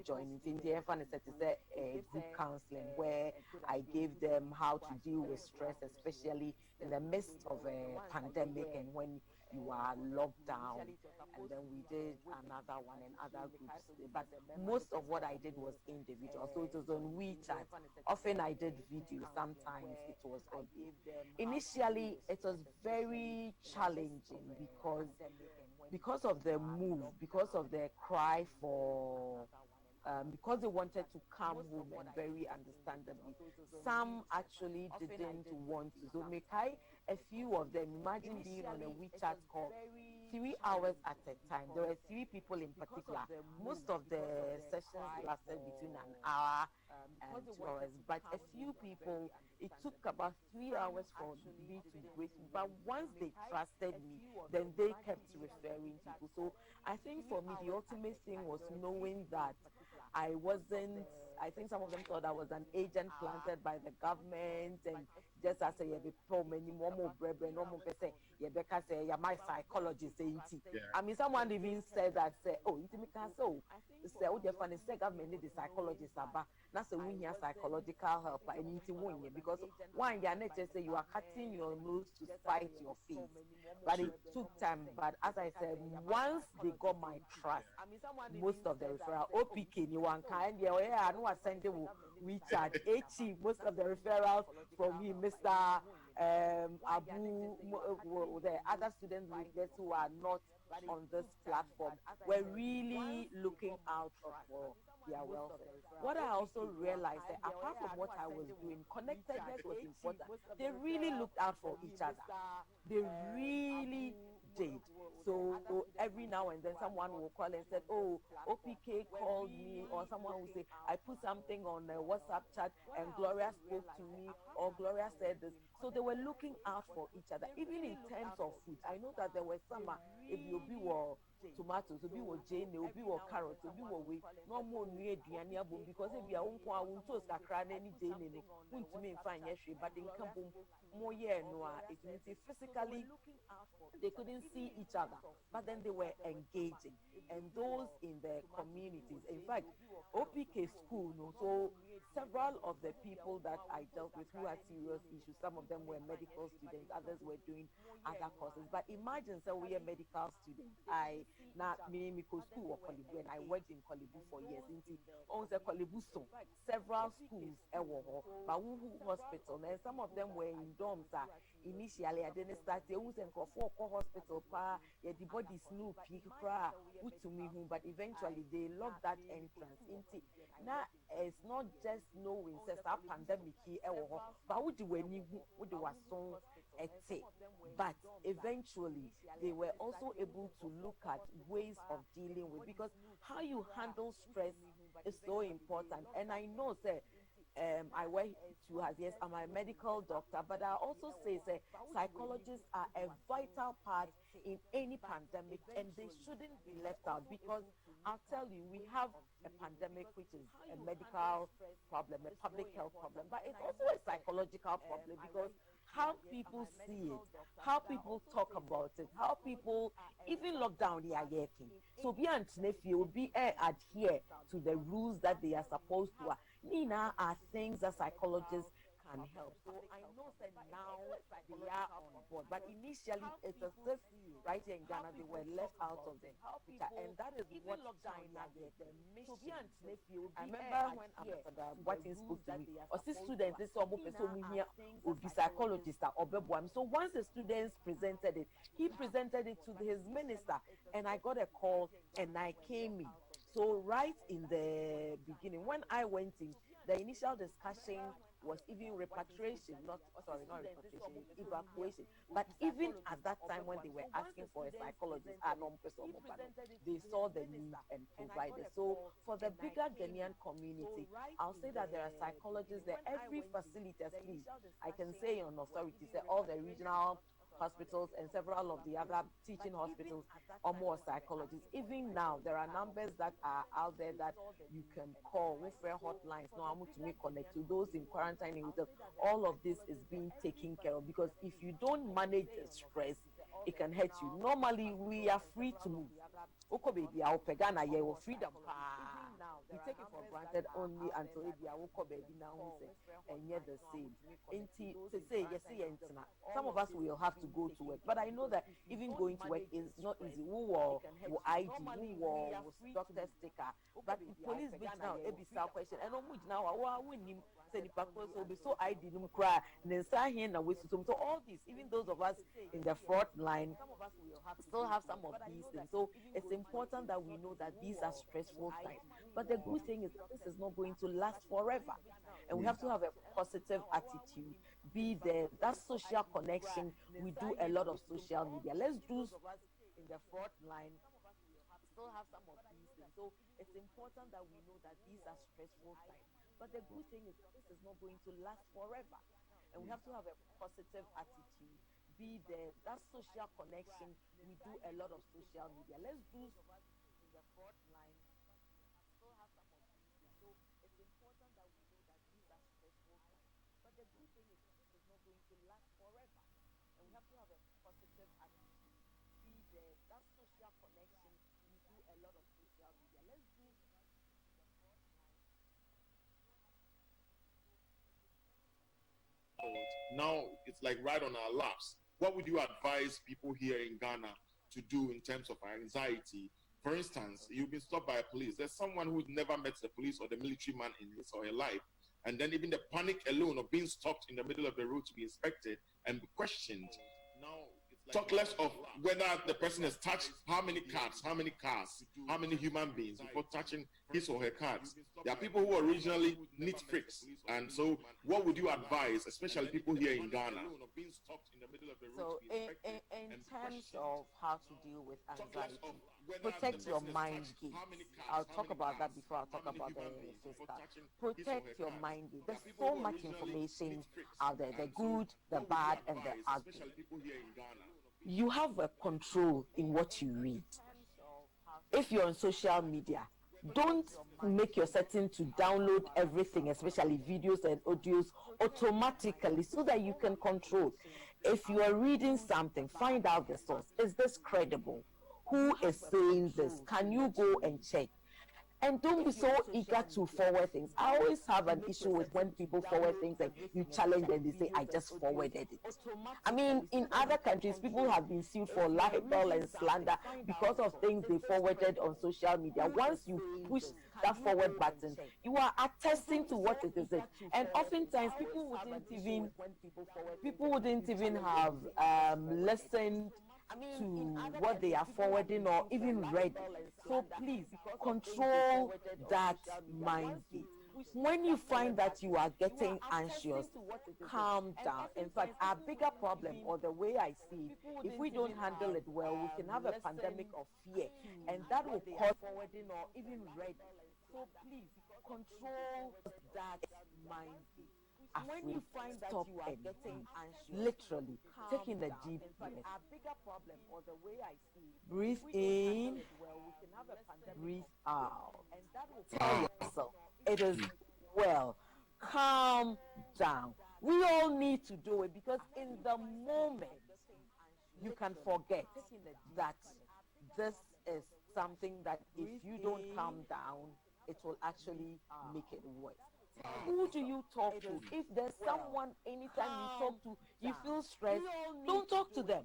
joining. In the end, it's a group counseling where I gave them how to deal with stress, especially in the midst of a pandemic and when you are locked down. And then we did another one and other groups. But most of what I did was individual. So it was on WeChat. Often I did video, sometimes it was audio. Initially, it was very challenging because of the move, because of the cry for because they wanted to come home, and very understandably, some actually didn't want to. So make a few of them. Imagine being on a WeChat call 3 hours at a time. There were three people in particular. Most of the sessions lasted between an hour and 2 hours, but a few people, it took about 3 hours for me to break. But once they trusted me, then they kept referring people. So I think for me, the ultimate thing was knowing that I wasn't, I think some of them thought I was an agent planted by the government, and just as a many more brethren, no more person, say, you're my psychologist. I mean, someone even said that, say, oh, it's me, so, say, oh, the funny say, government need the psychologist, but that's a win here psychological help, and it's win because one, you're not just say you are cutting your nose to spite your face, but it took time. But as I said, once they got my trust, most of the referral, OPK, you want kind, yeah, I know I sent them WeChat, most of the referrals from him, Mr. Abu, the other students leaders who are not on this platform were really looking out for their welfare. What I also realized that apart from what I was doing, connectedness was important. They really looked out for each other. They really did. So every now and then someone will call and said, oh, OPK called me, or someone will say, I put something on a WhatsApp chat and Gloria spoke to me, or Gloria said this. So they were looking out for each other, even in terms of food. I know that there were some, if you be tomatoes, if you were jane, if you were carrots, if you were wheat, no more near Diania boom, because if you are won't toast a cran any jane, won't to me find yes, but in Kampum, more yeah, no, it means physically they couldn't see each other, but then they were engaging. And those in the communities, in fact, OPK school, no, so several of the people that I dealt with who had serious issues, some of them were medical students, others were doing other courses. But imagine, so we are medical students. I not me go school or Kolibu, and I worked in Kolibu for years. On the Kolibu, so several schools, but who hospital, and some of them were in dorms. Initially, I didn't start. They was in for hospital, the body snoop, to me, but eventually they locked that entrance. Now it's not just knowing says that pandemic here, but what do we need? What do was so but eventually they were also able to look at ways of dealing with, because how you handle stress is so important. And I know that I work to as yes, I'm a medical doctor, but I also say psychologists are a vital part in any pandemic, and they shouldn't be left out, because I'll tell you, we have a pandemic which is a medical problem, a public health problem, but it's also a psychological problem, because how people see it, how people talk about it, how people even lock down their yapping. So be nephew will be adhere to the rules that they are supposed to. Nina are things that psychologists can help. So I know that now they are on board, but initially it's as if right here in Ghana they were left out of the picture, and that is what China did. So be nephew. I remember when Ambassador Boatin spoke to me, or see students this almost person here will be psychologist or Bebuam. So once the students presented it, he presented it to his minister, and I got a call and I came in. So right in the beginning, when I went in, the initial discussion was even repatriation, not sorry, not repatriation, evacuation. But even at that time when they were asking for a psychologist, they saw the need and provided. So for the bigger Ghanaian community, I'll say that there are psychologists there. Every facility, please, I can say on authority, say all the regional hospitals and several of the other teaching hospitals or more psychologists. Even now, there are numbers that are out there that you can call, welfare hotlines. No, I'm to make connect to those in quarantine with us. All of this is being taken care of, because if you don't manage the stress, it can hurt you. Normally, we are free to move. Oko baby, our pegana, yeah, freedom. We take it for granted only until oko baby now and yet the same. To say yes, some of us will have to go to work, but I know that even going to work is not easy. Who will ID, who will doctor sticker, but the police bitch now a bizarre question. And now I win him say the purpose will be so ID them cry then start here now with so all this, even those of us in the front line still have some of these things. So it's important that we know that these are stressful times. But the good thing is that this is not going to last forever. And we have to have a positive attitude, be there. That social connection, we do a lot of social media. Let's do in the front line, still have some of these things. So it's important that we know that these are stressful times. But the good thing is that this is not going to last forever. And we have to have a positive attitude, be there. That social connection, we do a lot of social media. Let's do in the front line, still have some of these things. So it's important that we know that these are stressful times. But the good thing is that this is not going to last forever. And we have to have a positive attitude, be there. That social connection, we do a lot of social media. Let's do in the front line. Now it's like right on our laps. What would you advise people here in Ghana to do in terms of anxiety? For instance, you've been stopped by a police. There's someone who's never met the police or the military man in his or her life. And then even the panic alone of being stopped in the middle of the road to be inspected and be questioned. Now, talk less of whether the person has touched how many cards, how many human beings before touching his or her cards. There are people who originally neat freaks. And so what would you advise, especially people here in Ghana? So in terms of how to deal with anxiety, protect your mind gate. I'll talk about that before I talk about the physical. Protect your mind gate. There's so much information out there, the good, the bad, and the ugly. You have a control in what you read. If you're on social media, don't make your setting to download everything, especially videos and audios, automatically so that you can control. If you are reading something, find out the source. Is this credible? Who is saying this? Can you go and check? And don't be so eager to forward things. I always have an issue with when people forward things and you challenge them, they say, I just forwarded it. I mean, in other countries, people have been sued for libel and slander because of things they forwarded on social media. Once you push that forward button, you are attesting to what it is. And oftentimes, people wouldn't even have listened to what they are forwarding or even read. So please control that mind gate. When you find that you are getting anxious, calm down. In fact, our bigger problem, or the way I see it, if we don't handle it well, we can have a pandemic of fear, and that will cause forwarding or even read. So please control that mind gate. When you find that you are getting anxious, literally taking a deep breath. Our bigger problem, or the way I see it, breathe in, breathe out, and that will tell yourself it is well. Calm down. We all need to do it, because in the moment you can forget that this is something that if you don't calm down, it will actually make it worse. Who do you talk to? If there's someone, anytime you talk to, you feel stressed, don't talk to them.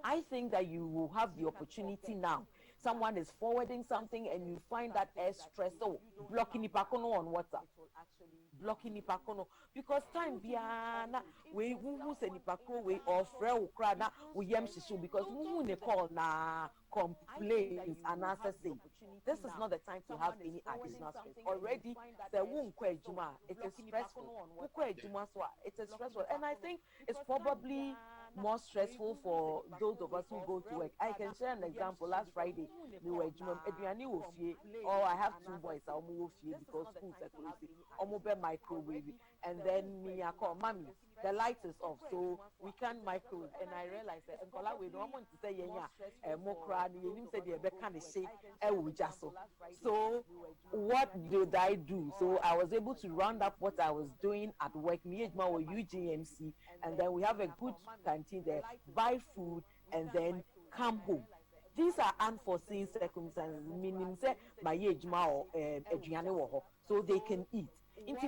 I think that you will have the opportunity now. someone is forwarding something and you find that air stress, oh, blocking ipakono on WhatsApp. Blocking nipakono because time biana we who say nipako we or frɛ kra na we yam shishu because who ne call na complaints and answer say this is not the time to have any additional stress already the won kwa ejuma it is stressful kwa ejuma so it is stressful and I think it's probably more stressful for those of us who go to work. I can share an example. Last Friday, we were or I have two boys, I move because schools are closing. Almost microwave, and then me I call mommy. The light is off, so we can't microwave. And I realized that we don't want to say more crying. You said you kind of shake. So what did I do? So I was able to round up what I was doing at work. Me and my UGMC, and then we have a good canteen there. Buy food and then come home. These are unforeseen circumstances, meaning say my age or so they can eat.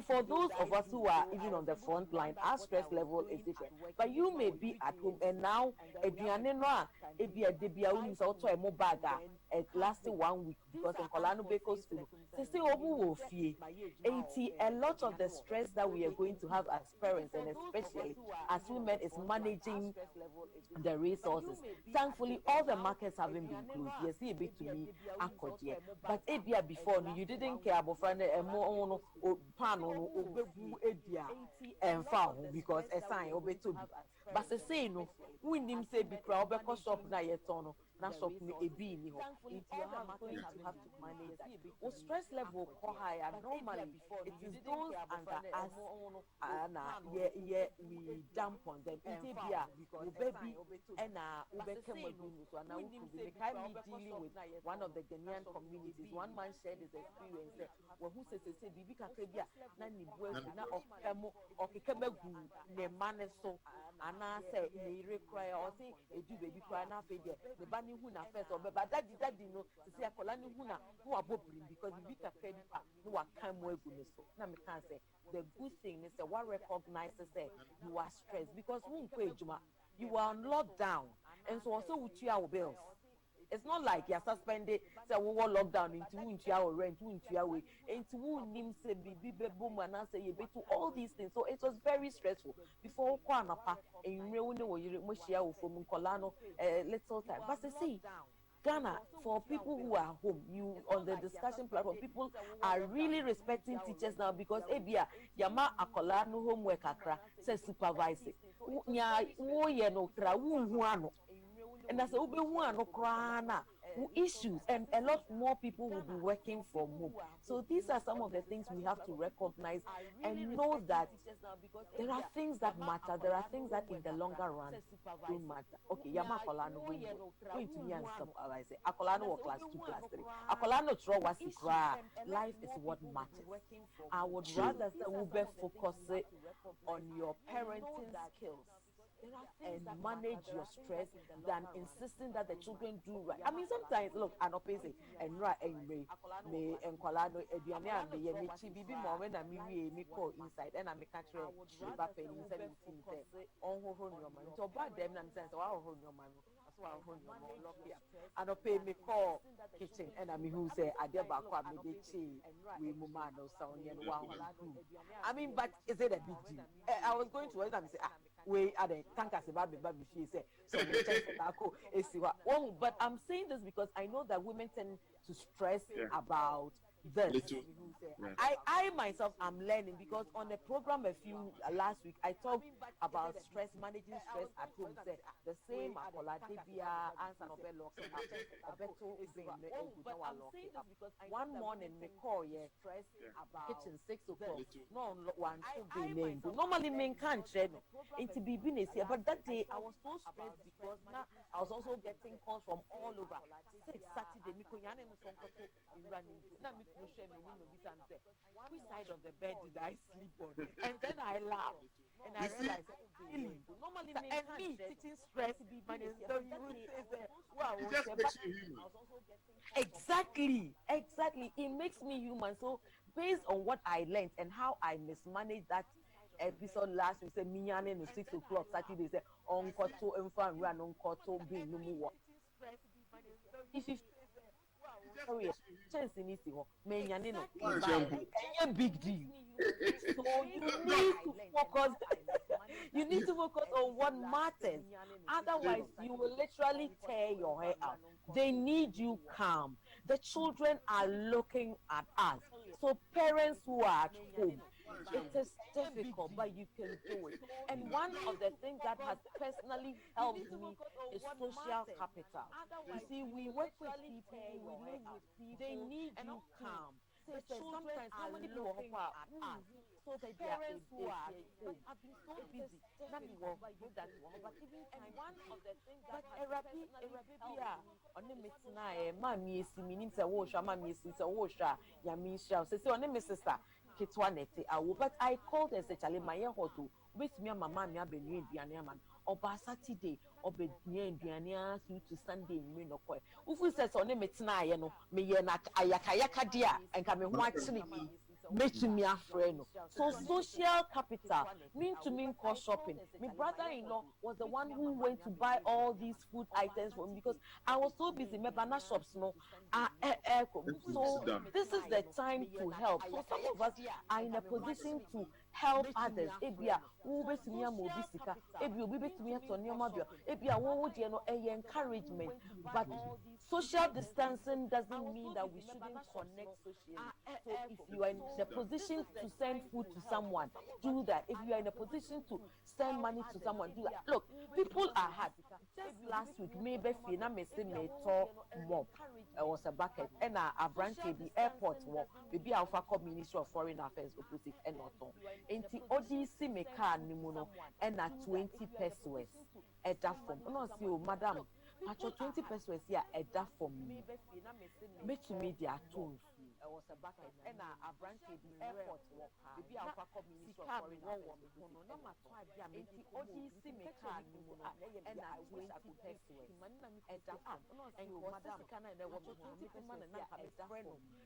For those of us who are even on the front line, our stress level is different. But you may be at home and now it lasted 1 week because in Kolano Beko school, they say a lot of the stress that we are going to have as parents and especially as women is managing the resources. Thankfully, all the markets haven't been closed. Yes, a bit to me, but before you didn't care about and found because a sign obey to be. But say no, we nim say be crowd because shop na yet on na shop me a be ni ho. If you are going to have to manage that, stress level go high and normally it is those under us we dump on them. It be a baby and become a good so now we dealing with one of the Ghanaian communities. One man shared his experience well who says bibi kakebia na ni buafu na okemo okekebegu ne mane so ana say ne ire cry or say edu baby cry na fe de ne ba ni hu na first obeba daddy no say akola ni hu na no abobrim because bibi kakebia no wa kan mo egu ne so na me can say the good thing is that one recognizes that you are stressed because you are on lockdown and so also with your bills. It's not like you're suspended, say we will lockdown into our rent, into our way, into nim say bibi boom and say you to all these things. So it was very stressful. Before Kwanapa and you know you share from Kolano little time. But see, Ghana, for people who are home, you on the discussion platform, people are really respecting teachers now because Ebia Yama Akola no homework akra says supervise it. Nya wo ye no kra wu hu ano. And as issues and a lot more people will be working from home. So these are some of the things we have to recognize and know that there are things that matter. There are things that in the longer run don't matter. Okay, Yama Akolano going to me and stop. I say Akolano class 2, class 3. Akolano throw was life is what matters. I would rather say we be focus on your parenting skills and manage your stress than insisting that the children do right. I mean, sometimes look, and opposite and right and me and Kolano Ediane and the Yemichi Bibi moment and me call inside and I'm a catcher back in 17 on who your man. So bad them and sense, oh, I'll hold your man. And pay me call kitchen and I mean who say I did back what me did we mama no sound and wow. I mean, but is it a big deal? I was going to and say we are the tankers about baby she say so but I'm saying this because I know that women tend to stress about this. I myself am learning because on a program last week I talked about stress, managing stress at home. The same one morning me call stress kitchen 6 o'clock. No one normally men can't into business here, but that day I was so stressed because now I was also getting calls from all over. Saturday, which side of the bed did I sleep on? And then I laughed. And I realized, really, normally and me sitting stressed, so you would say, wow, it just makes you human. Exactly. It makes me human. So based on what I learned and how I mismanaged that episode last week, say me and 6 o'clock Saturday, say on koto and run on koto being no more. sorry, chance in this many no Example. a big deal. So you need to focus. You need to focus on what matters. Otherwise, you will literally tear your hair out. They need you calm. The children are looking at us. So parents who are at home, it is difficult, but you can do it. And one of the things that has personally helped me is social capital. You see, we work with people, we live with people, they need you calm. Sometimes somebody will help at us. So parents who are at home, I've been so busy. Not me will do that, but even time. One of the things that Arabi on the Mitsina, Mammy is meaning to wash, Mammy is a washer, Yami shall say, on the sister. But I called and said, Charlie, my hotu, with me and my mammy, I've been in Diana, or by Saturday, or be near Diana, to Sunday in Minoko. Ufu says on him, it's na, me and Ayakayaka dear, and come and watch me. Make me a friend. So social capital mean to mean cost shopping. My brother-in-law was the one who went to buy all these food items for me because I was so busy. My banana shops, so this is the time to help. So some of us are in a position to help others. Ebia, who bet me a mobisika. Ebia, we bet me a toniomabio. Ebia, what would encouragement? But social distancing doesn't mean that we shouldn't connect socially. So if you are in the position to send food to someone, do that. If you are in a position to send money to someone, do that. Look, people are hard. Just last week, maybe Fina missing me talk mop. It was a bucket, and I ran to the airport. Maybe Alpha Ministry of Foreign Affairs opposite and not on. And the ODC me car nimuno and at 20 pesos at that form. No, see you, madam. Pacho 20 pesos here at that form. Make to media tools. It was a bucket, and I ran to the airport. Maybe Alpha Ministry of Foreign Affairs. No matter and the ODC me car nimuno and at 20 pesos at that form. And madam, can I know what man and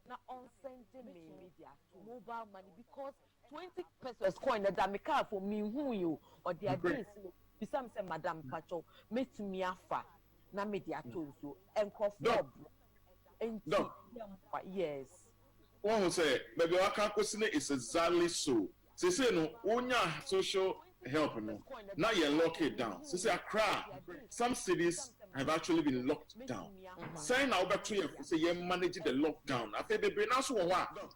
now on sending me media to mobile money because 20 pesos coin that me car for me who you or their days. Some say Madam Pacho, meet me afa na media tools you and conform and yes. One who say, maybe I can't question it is exactly so. Say no, onya social help no. Now you lock it down. Say Accra, some cities have actually been locked down. Saying now back to you, say you're managing the lockdown. I think they now so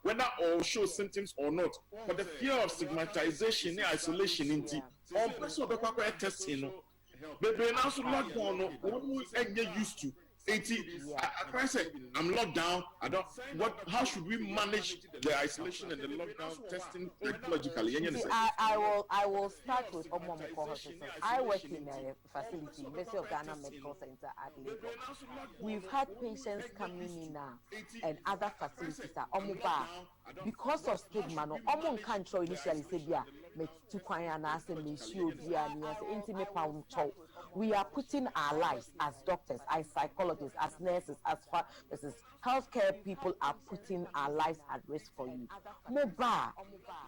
whether all show symptoms or not, but the fear of stigmatization, isolation, into all person of the testing, they now so lockdown. One who get used to. I said, I'm locked down. I don't. What? How should we manage the isolation and the lockdown testing psychologically? I will start with Omomoko Hospital. I work in a facility, University of Ghana Medical Center at Lagos. We've had patients coming in now, and other facilities are Omuba because of stigma. No, Omun control initially said, "Yeah, me to kwanya na se me show dia ni as intimate pound chow." We are putting our lives as doctors, as psychologists, as nurses, as pharmacists, healthcare people are putting our lives at risk for you. Moba,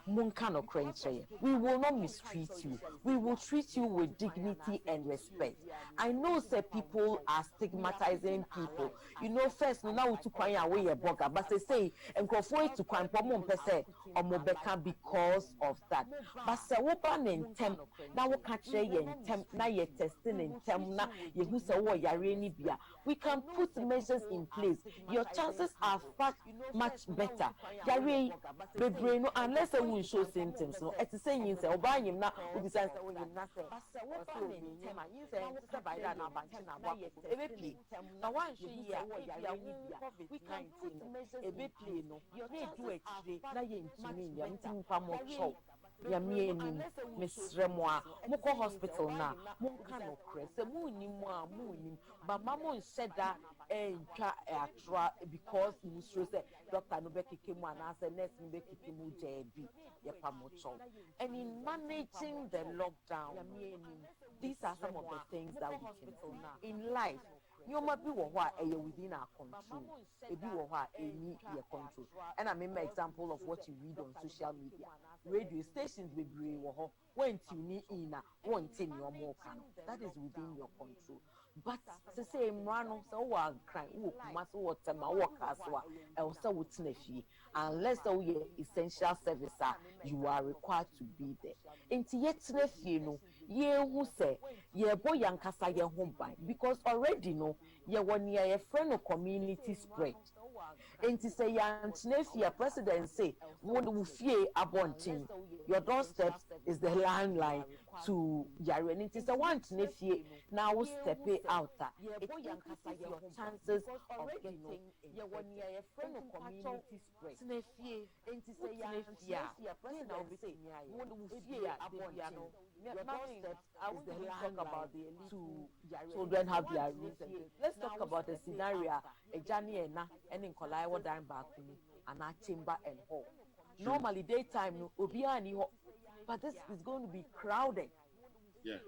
munkano krenche. We will not mistreat you. We will treat you with dignity and respect. I know that people are stigmatizing people. You know, first, now to kwanya away a burger, but they say, and go for it to kwanya pomon pese or mobeka because of that. But se woban in temp, now we catch ye in temp, now ye testing in temp, now ye who say, oh, yareni bia. We can put measures in place. Your chances are far much better. Yari, baby, no, unless I will show symptoms. No, it's the same. You say, "Oba him na, obi say, "Oh, him na say." You say, "Say by that na banchi na wa." Ebe play. Na one show here. We can put measures. Ebe play no. Ye do it today. Na ye ntumi ya ntumi pa mo show. Ya mi enim mesre mo a mo ko hospital na mo nka no kre se mo nim a mo nim ba ma mo nse da entwa atra because you say doctor no be kike mu and as nurse no be kike mu jebi ye pa mo chow. And in managing the lockdown, these are some of the things that we can do in life. You might be within our control. It be any your control. And I mean my example of what you read on social media. Radio stations be brave when you need in one thing your more can. That is within your control. but to say mrano so wa cry wo kuma so what ma wo kaswa e wo say wutina fie unless so ye essential service you are required to be there enti yetina fie no ye hu say ye bo yankasa ye ho ban because already no ye woni ye friend of community spread enti say yantina fie president say wo fie abontin your doorstep is the landline to yare enti say want na fie now step it out it increases your chances of getting your one year friend of community spread snefie enti say ya president say won wo fie abontin your doorstep is the landline to children have their roots and things. Let's talk about the scenario a journey and in Kolaiwa dime back and our chamber and hall. Normally daytime no obia ni ho, but this is going to be crowded. Yeah.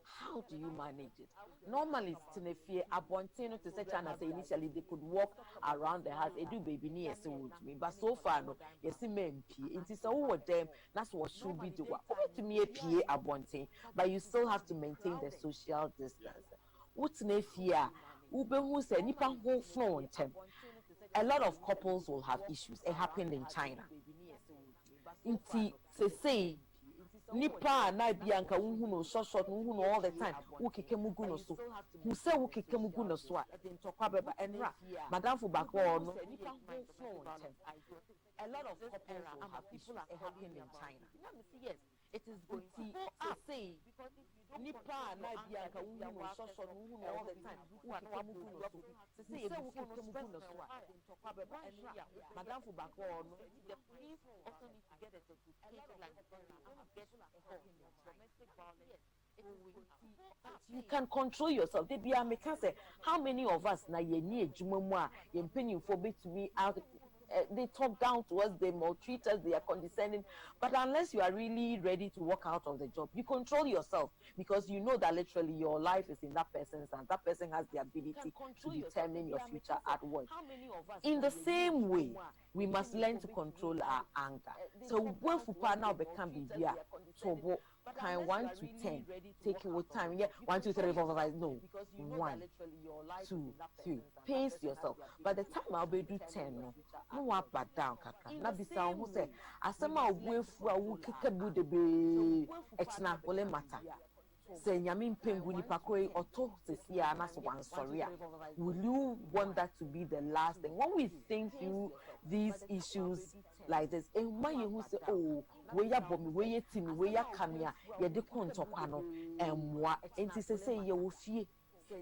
How do you manage it? Normally, Tinefie Abontino to such an as initially they could walk around the house. They do baby near so with me, but so far no, yes, men P. It is all of them. That's what should be doing. To me, a PA Abontin, but you still have to maintain the social distance. What's Nefia? Ube who said Nippon whole flow on temp. A lot of couples will have issues. It happened in China. Inti say nipa na bianca who no short who no all the time who keke mugu no so who say who keke mugu no so e talk about enra madam for back no nipa who flow on them. A lot of couples will have issues. It happened in China. Yes, it is going to say nipa na bianca who no short who no all the time who keke mugu no so to say who keke mugu no so talk about enra madam for back no the police also need to get a certificate like you can control yourself. They be say how many of us na ye ni ejuma mu a ye mpanyim for be to me out they talk down to us, they maltreat us, they are condescending. But unless you are really ready to walk out of the job, you control yourself because you know that literally your life is in that person's and that person has the ability to determine your future at work. In the same way, we must learn to control our anger. So when Fupa now become BBA, so kind 1 to 10, take your time. Yeah, 1, 2, 3, 4, 5, no. 1, 2, 3. Pace yourself. By the time I'll be do 10, no up but down, kaka. Na be sound who say, Asama way for a wood kikabu de be exna wole matter. Say Yamin Penguini Pakoi or talk to see us one sorry. Will you want that to be the last thing? When we think through these issues like this, and when you say, oh, where ya bomb, where ya team, where ya camia, ya de contoquano, and what, and to say, you will fear.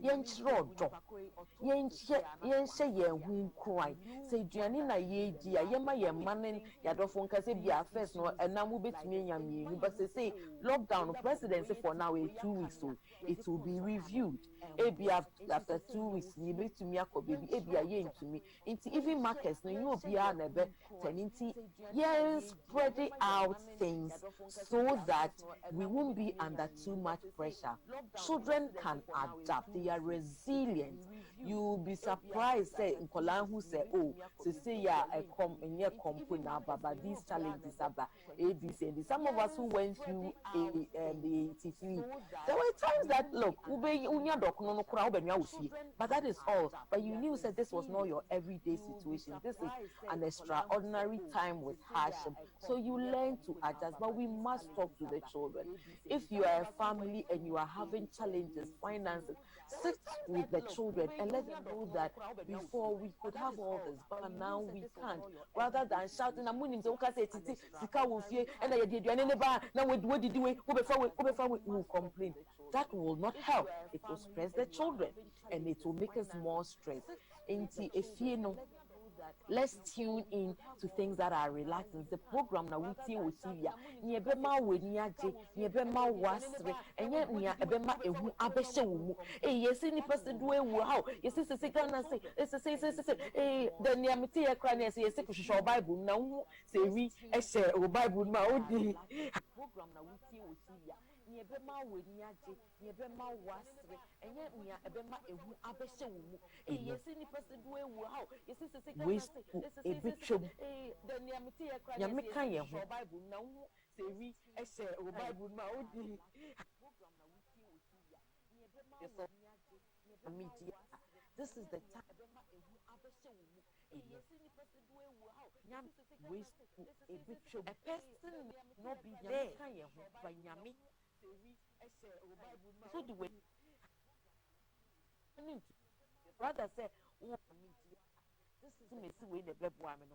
Yen chrodo, yen hu cry. Say Gianni na ye dia, yema ye manin, yadofon case be a first no, and now move it to me yami. But say lockdown presidency for now 2 weeks, so it will be reviewed. Ebi after 2 weeks, you be to me a baby, ebi a yen to me. Into even markets, no you be a nebe, tenancy, yen spreading out things so that we won't be under too much pressure. Children can adapt. They are resilient. You'll be surprised, say, in Kolan who say, oh, so say, yeah, I come in your company now, but these challenges are ABC. And some of us who went through the 83, there were times that, look, but that is all. But you knew that this was not your everyday situation. This is an extraordinary time with hardship. So you learn to adjust, but we must talk to the children. If you are a family and you are having challenges, finances, sit with the children and let them know that before we could have all this, but now we can't. Rather than shouting, I'm winning the Sika will fear, and I did now what did you will complain. That will not help. It will stress the children and it will make us more stressed. If you know, let's tune in to things that are relaxing. The program na we see with TV. Niebema we niaje, niebema wasre, and yet nia ebema ehu abeshe wumu. Yes, any person do ewu how? Yes, say Ghana say, say. Then niamiti ya krani yes, yes, kushisho Bible na wu say we eshe o Bible ma odi. Program na we see with TV. Niebema we niaje, niebema wasre, and yet nia ebema ehu abeshe wumu. Yes, any person do ewu how? Yes, say waste a bit chum. Yamika ye ho. Sewi eshe o Bible ma odi. media. This is the time. A person not be there. So the way rather say, oh, media. This is me see way the web woman.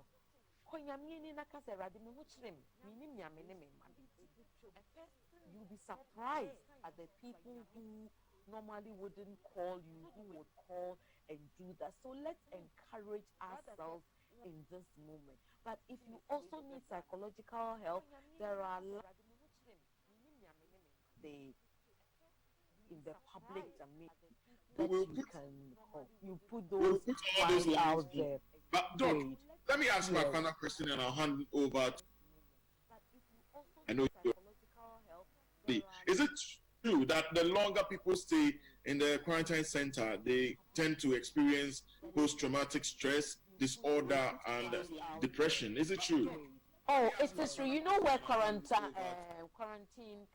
You'll be surprised at the people who normally wouldn't call you, who would call and do that. So let's encourage ourselves in this moment. But if you also need psychological help, there are in the public domain that you can call. You put those ones out there. But Doc, Great. let me ask my final question and I'll hand over to I know is it true that the longer people stay in the quarantine center, they tend to experience post-traumatic stress disorder and depression? Is it true? Oh, it is true. You know where quarantine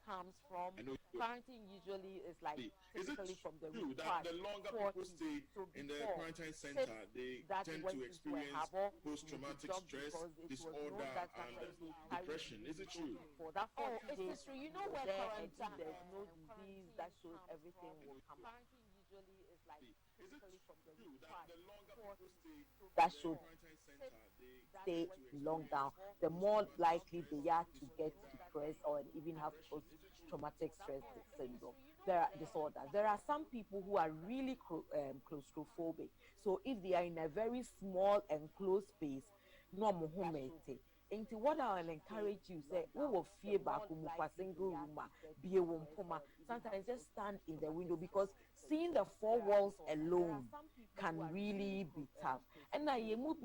comes from? Quarantine usually is like typically from the true that the longer people stay in the quarantine center, they tend to experience post-traumatic stress disorder and depression? Is it true? For that 40 days, true. You know where there's no disease that shows everything will come. Quarantine usually is like typically from the that should stay long down, the more likely they are to get depressed or even have post-traumatic stress syndrome. There are disorders. There are some people who are really claustrophobic. So if they are in a very small enclosed space, no muhumete. Into what I will encourage you, say, we will fear back single room, be a wompoma. Sometimes just stand in the window because seeing the four walls alone can really be tough. And now you move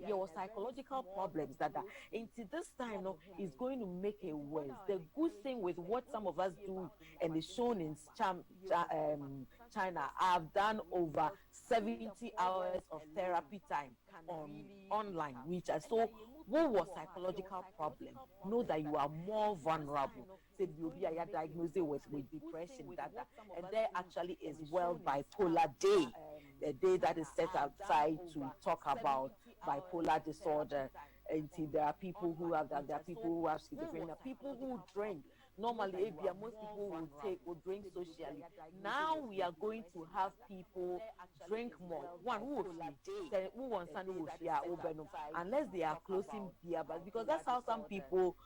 your psychological problems that are into this time no is going to make it worse. The good thing with what some of us do and is shown in China, I've done over 70 hours of therapy time online, which are so what was psychological problem. Know that you are more vulnerable. Say you'll be diagnosed with depression, and there actually is World Bipolar Day, a day that is set aside to talk about bipolar disorder. And see, there are people who have that, there are people who have schizophrenia, people who drink. Normally, most people will drink socially. Now we are going to have people drink more. One who will unless they are closing beer, but because that's how some people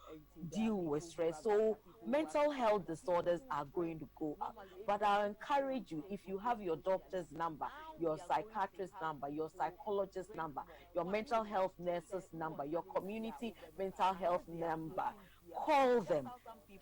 deal with stress. So mental health disorders are going to go up. But I'll encourage you, if you have your doctor's number, your psychiatrist number, your psychologist number, your mental health nurse's number, your community mental health number, call them.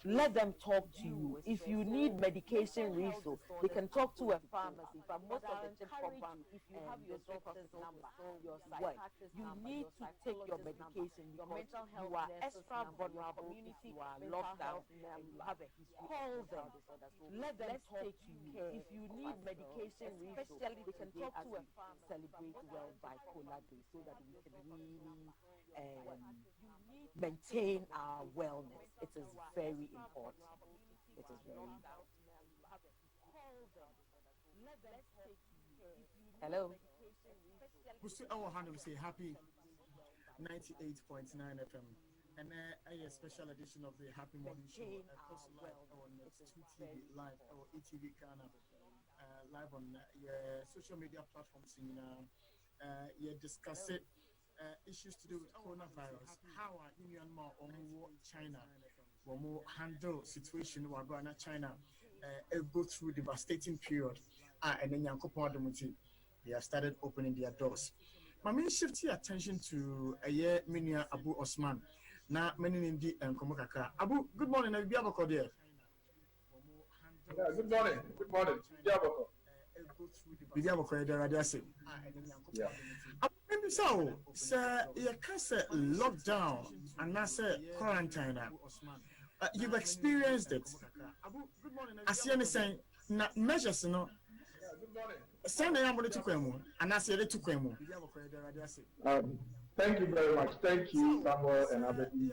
Let them talk to you. If you need medication refill, they can talk to a pharmacy. But most of the chip compound, if you have your doctor's number, your psychiatrist you need to take your medication. Your mental health, you are extra vulnerable if you are locked down and you have a history. Call them. Let them talk to you. If you need medication refill, they can talk to a pharmacy. Celebrate World Bipolar Day so that we can really maintain our wellness. It is very important. It is very important. Hello. Our hand will say happy 98.9 FM. And a special edition of the Happy Morning Show, post live on 2TV live or ETV Ghana, live on your social media platforms. You discuss it. Issues to do with coronavirus. How are Myanmar or China will more handle situation where Ghana China go through devastating period and then they have started opening their doors. My main shift your attention to a year Minia Abu Osman. Now many Indi and Komokaka. Abu, good morning, I'll be able to there. Yeah, good morning. Good morning. Yeah. So, sir, you can say lockdown and I say quarantine. You've experienced it. I see anything, measures, you know. Send the ambulance to Quemo, and I say to Quemo. Thank you very much. Thank you, Samuel and Abedi.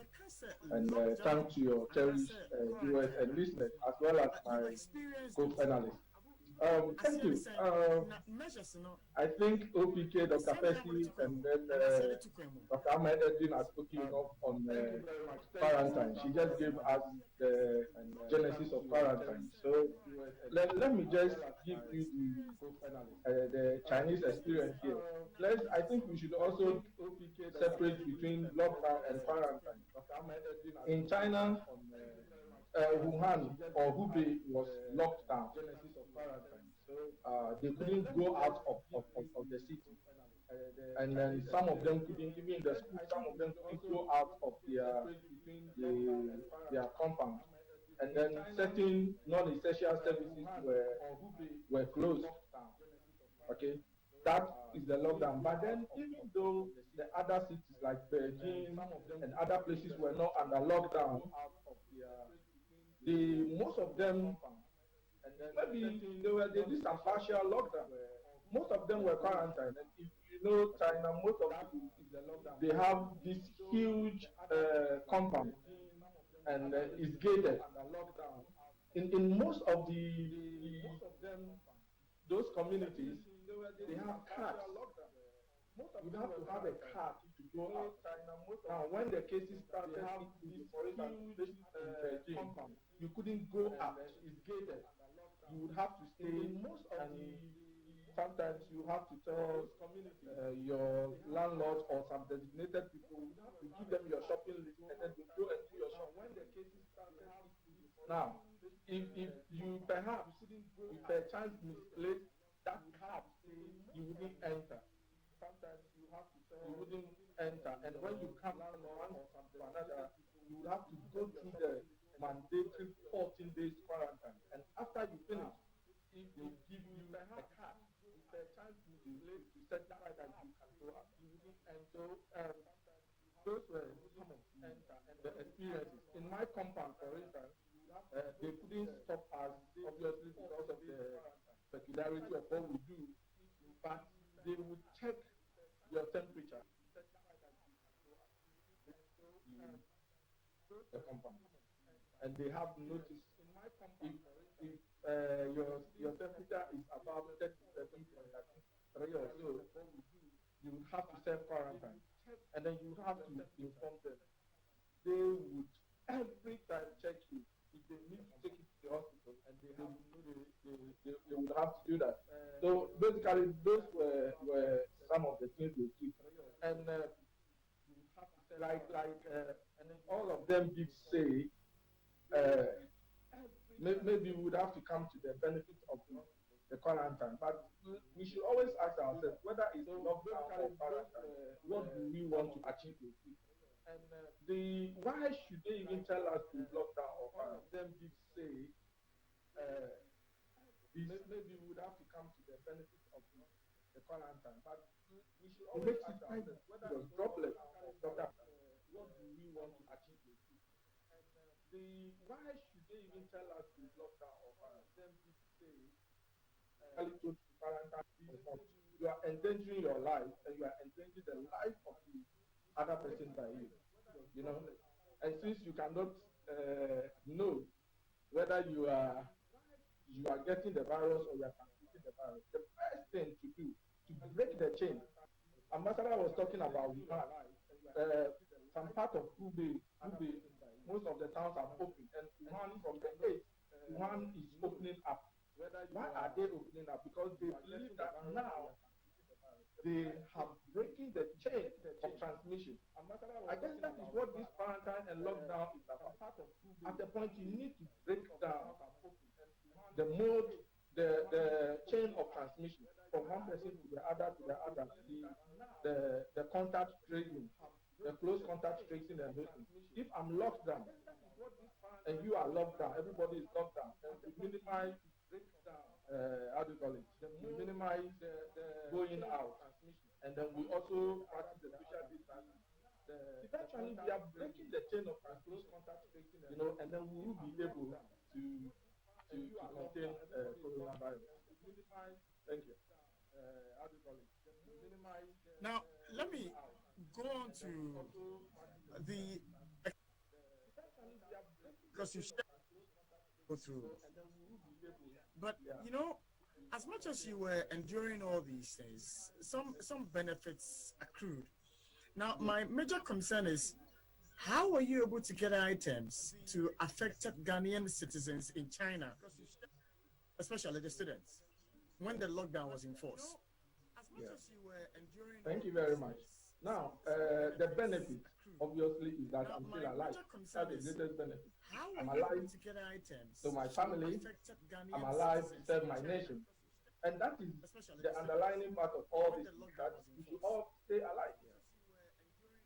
And thank you, your cherished viewers and listeners, as well as my co-panelists. Thank you. I think OPK, Dr. Percy, and then Dr. Ahmed Edwin has spoken enough on quarantine. She just gave us the genesis of quarantine. So let me just give you the Chinese experience here. I think we should also separate between lockdown and quarantine. In China, Wuhan or Hubei was locked down. They couldn't go out of the city. And then some of them couldn't, even in the school, some of them couldn't go out of their compound. And then certain non-essential services were closed. Okay, that is the lockdown. But then, even though the other cities like Beijing and other places were not under lockdown, most of them, maybe they did some partial lockdown. Most of them were quarantined. And if you know China, most of them, they have this huge compound, and it's gated. In most of those communities, they have cards. You have to have a card to go out. Now, when the cases started, for instance, in Beijing, you couldn't go out. It's gated. You would have to stay, and sometimes you have to tell your landlord or some designated people to give them your shopping list, and then to go and do your shopping. When the cases started, now, if you perhaps, if per chance misplaced that card, you wouldn't enter. Sometimes you wouldn't enter, and when you come to one or another, you would have to go through the mandatory 14 days quarantine. And after you finish, if they give you a card, if per chance you late to certify that you can go out, you wouldn't enter. Those were some of the experiences. In my compound, for instance, they couldn't stop us, obviously, because of the peculiarity of what we do, but they would check your temperature. The compound, and they have noticed if your temperature is above 37.3 or so, you would have to self quarantine, and then you have to inform them. They would every time check you. If they need to take it to the hospital, and they would have to do that. So basically, those were some of the things they did, and and all of them did say maybe we would have to come to the benefit of the quarantine, but we should always ask ourselves whether it's lockdown or quarantine, what do we want to achieve with it? And why should they even tell us to lock down or quarantine? Them did say maybe we would have to come to the benefit of the quarantine, but we should always ask ourselves whether it's problem or what do we want to achieve with it? And why should they even tell us to lock down or quarantine? Them did say you are endangering your life, and you are endangering the life of the other person by you. You know, and since you cannot know whether you are getting the virus or you are transmitting the virus, the best thing to do to break the chain. Ambassador was talking about Wuhan. Some part of Hubei, most of the towns are open, and Wuhan from the 8th, Wuhan is opening up. Why are they opening up? Because they believe that now they have breaking the chain of transmission. I guess that is what this quarantine and lockdown is about. At the point you need to break down the mode, the chain of transmission from one person to the other, the contact tracing, the close contact tracing and those things. If I'm locked down and you are locked down, everybody is locked down, and to minimize how do you call it? We minimize going out, and then we also practice the social distancing. Eventually, we are breaking the chain of close contact tracing, you know, and then we will be able to contain coronavirus. Thank you. How do you call it? Now, let me go on to the because you go through. But you know, as much as you were enduring all these things, some benefits accrued. Now, my major concern is how were you able to get items to affected Ghanaian citizens in China, especially the students, when the lockdown was enforced? Yeah. Thank you very much. Now, the benefit obviously is that I'm still alive. That's the greatest benefit. I'm alive to my family. I'm alive to serve my nation. And that is the underlying part of all this, that we should all stay alive.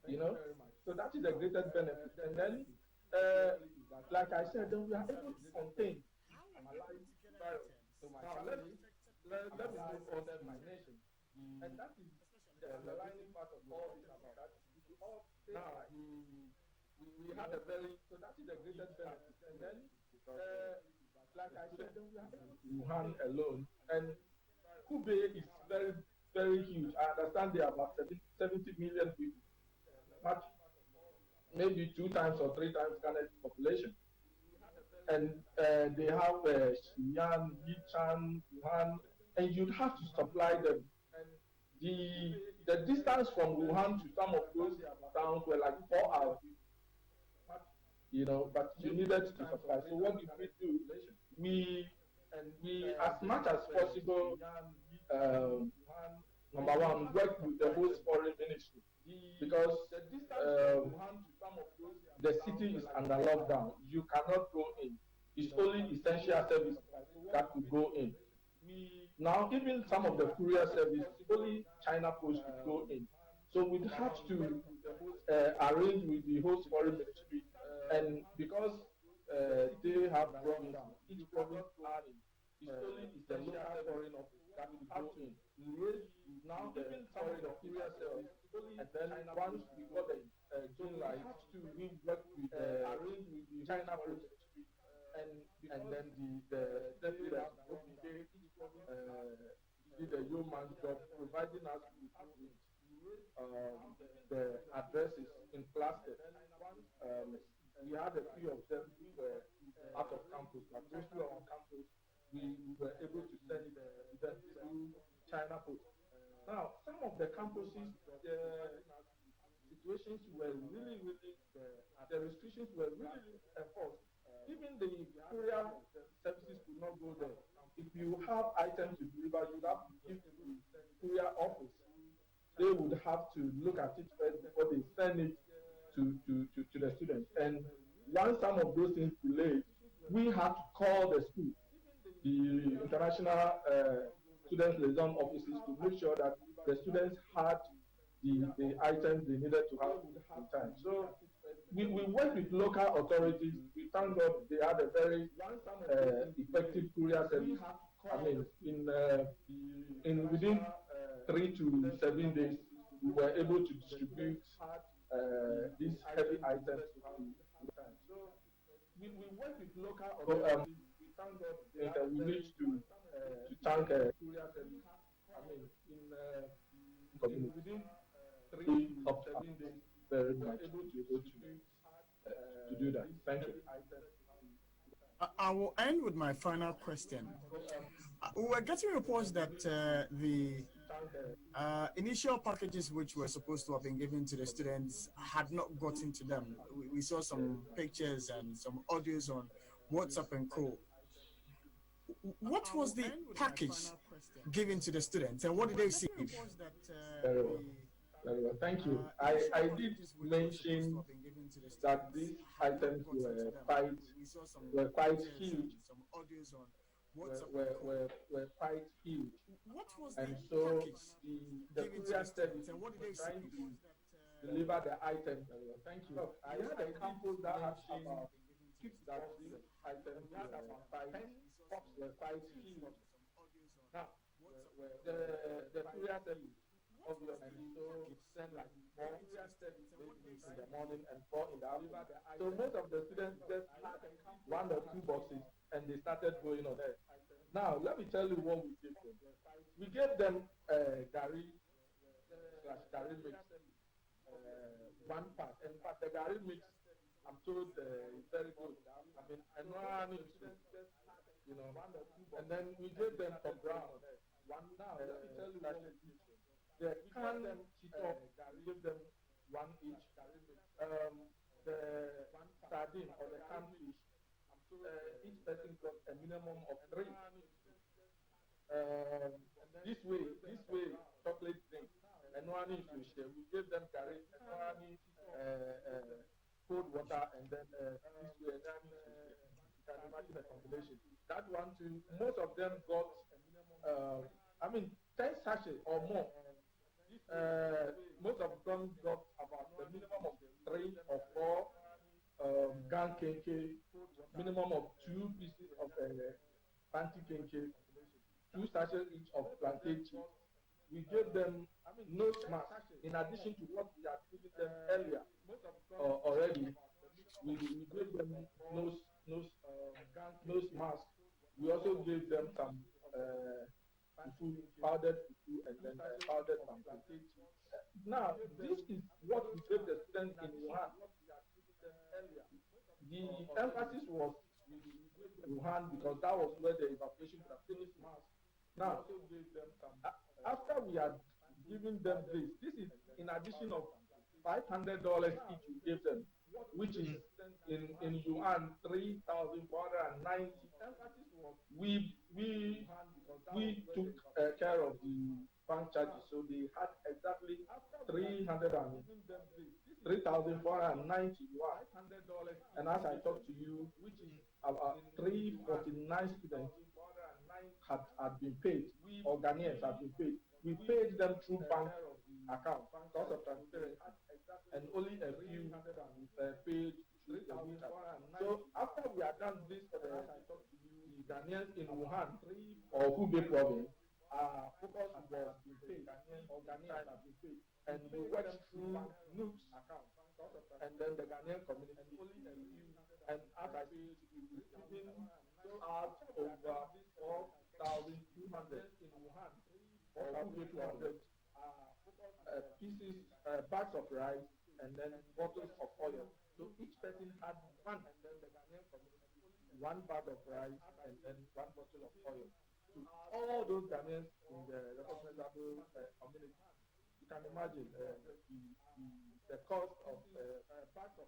You know, so that is the greatest benefit. And then, like I said, then we are able to contain virus. Now, let me move on to my nation. And that is the underlying part of all this about that. We should all stay alive. We had a very, so that is the greatest benefit. And then, like I said, then we are able to Wuhan alone. And Hubei is very, very huge. I understand there are about 70 million people, much, maybe 2 times or 3 times Ghana's population. And they have Xi'an, Yichang, Wuhan, and you'd have to supply them. The distance from Wuhan to some of those towns were like 4 hours, you know, but you needed to supply. So what did we do? We as much as possible, number one, work with the host foreign ministry, because the city is under lockdown. You cannot go in. It's only essential service that could go in. Now, even some of the courier service, only China Post could go in. So we'd have to arrange with the host foreign ministry, and because they have brought down each province army, is the local foreign office that will go in. Now, even some of the courier service, and then once we got the green light, we work with arrange with the China Post, and then the deputy did a yeoman's job providing us with the addresses in plastic. We had a few of them who were out of campus, but those who are on campus, we were able to send them through China Post. Now, some of the campuses, situations were really, the restrictions were really enforced. Even the courier services could not go there. If you have items to deliver, you have to give to the courier office. They would have to look at it first before they send it to the students. And once some of those things delayed, we had to call the school, the international students liaison offices, to make sure that the students had the items they needed to have in time. So we work with local authorities. We thank God they had a very effective courier service. I mean, in within 3 to 7 days, we were able to distribute these heavy items to time. So we work with local authorities. We thank God we need to thank courier service. I mean, within 3 up to 7 days, very much able to do that. Thank you. I will end with my final question. We were getting reports that the initial packages which were supposed to have been given to the students had not gotten to them. We saw some pictures and some audios on WhatsApp and co. What was the package given to the students, and what did they receive? Very well. Thank you. I did mention that these items were quite huge. Were quite huge. And so the courier service was trying to deliver the items. Thank you. I had a campus that had about 6 items. We had about 5 boxes were quite huge. Now, the courier service obviously so send like 4 in the morning and 4 in the afternoon. So most of the students just had 1 or 2 boxes and they started going on there. Now let me tell you what we gave them. We gave them Gary mix, 1 part. In fact, the Gary mix, I'm told is very good. I mean, I know and then we gave them for brown. One now, let me tell you what we did. The can cheetah, we gave them one each. The sardine or the canned fish, each person got a minimum of 3. This way, chocolate drink, and one is we gave them curry, and one cold water, and then this way, and then you can imagine the combination. That one too, most of them got, 10 sachets or more. Most of them got about the minimum of 3 or 4 gang kenke, minimum of 2 pieces of panty kenke, 2 sachets each of plantain chips. We gave them nose mask in addition to what we had given them earlier already. We gave them nose mask. We also gave them some fufu, powdered fufu, and then powdered plantain. Now, this is what we gave the students in Wuhan. The emphasis was Wuhan because that was where the evacuation could have finished. Now, after we had given them this is in addition of $500 each we gave them, which is in yuan 3,490. We took care of the bank charges, so they had exactly 3,490 yuan. And as I talked to you, about 349 students had been paid, or Ghanaians had been paid. We paid them through bank account because of transparency, and only a few paid through the WeChat. So after we had done this for the Ghanaians in Wuhan or Hubei province, focus was being paid, or Ghanaians have been paid, and we went through Nooks account, and then the Ghanaian community, and as I said, we given out over 4,200 in Wuhan, 4,200 pieces, bags of rice, and then bottles of oil. So each person had one, and then the Ghanaian community, 1 bag of rice, and then 1 bottle of oil. To all those Ghanaians in the recognizable community, you can imagine the cost of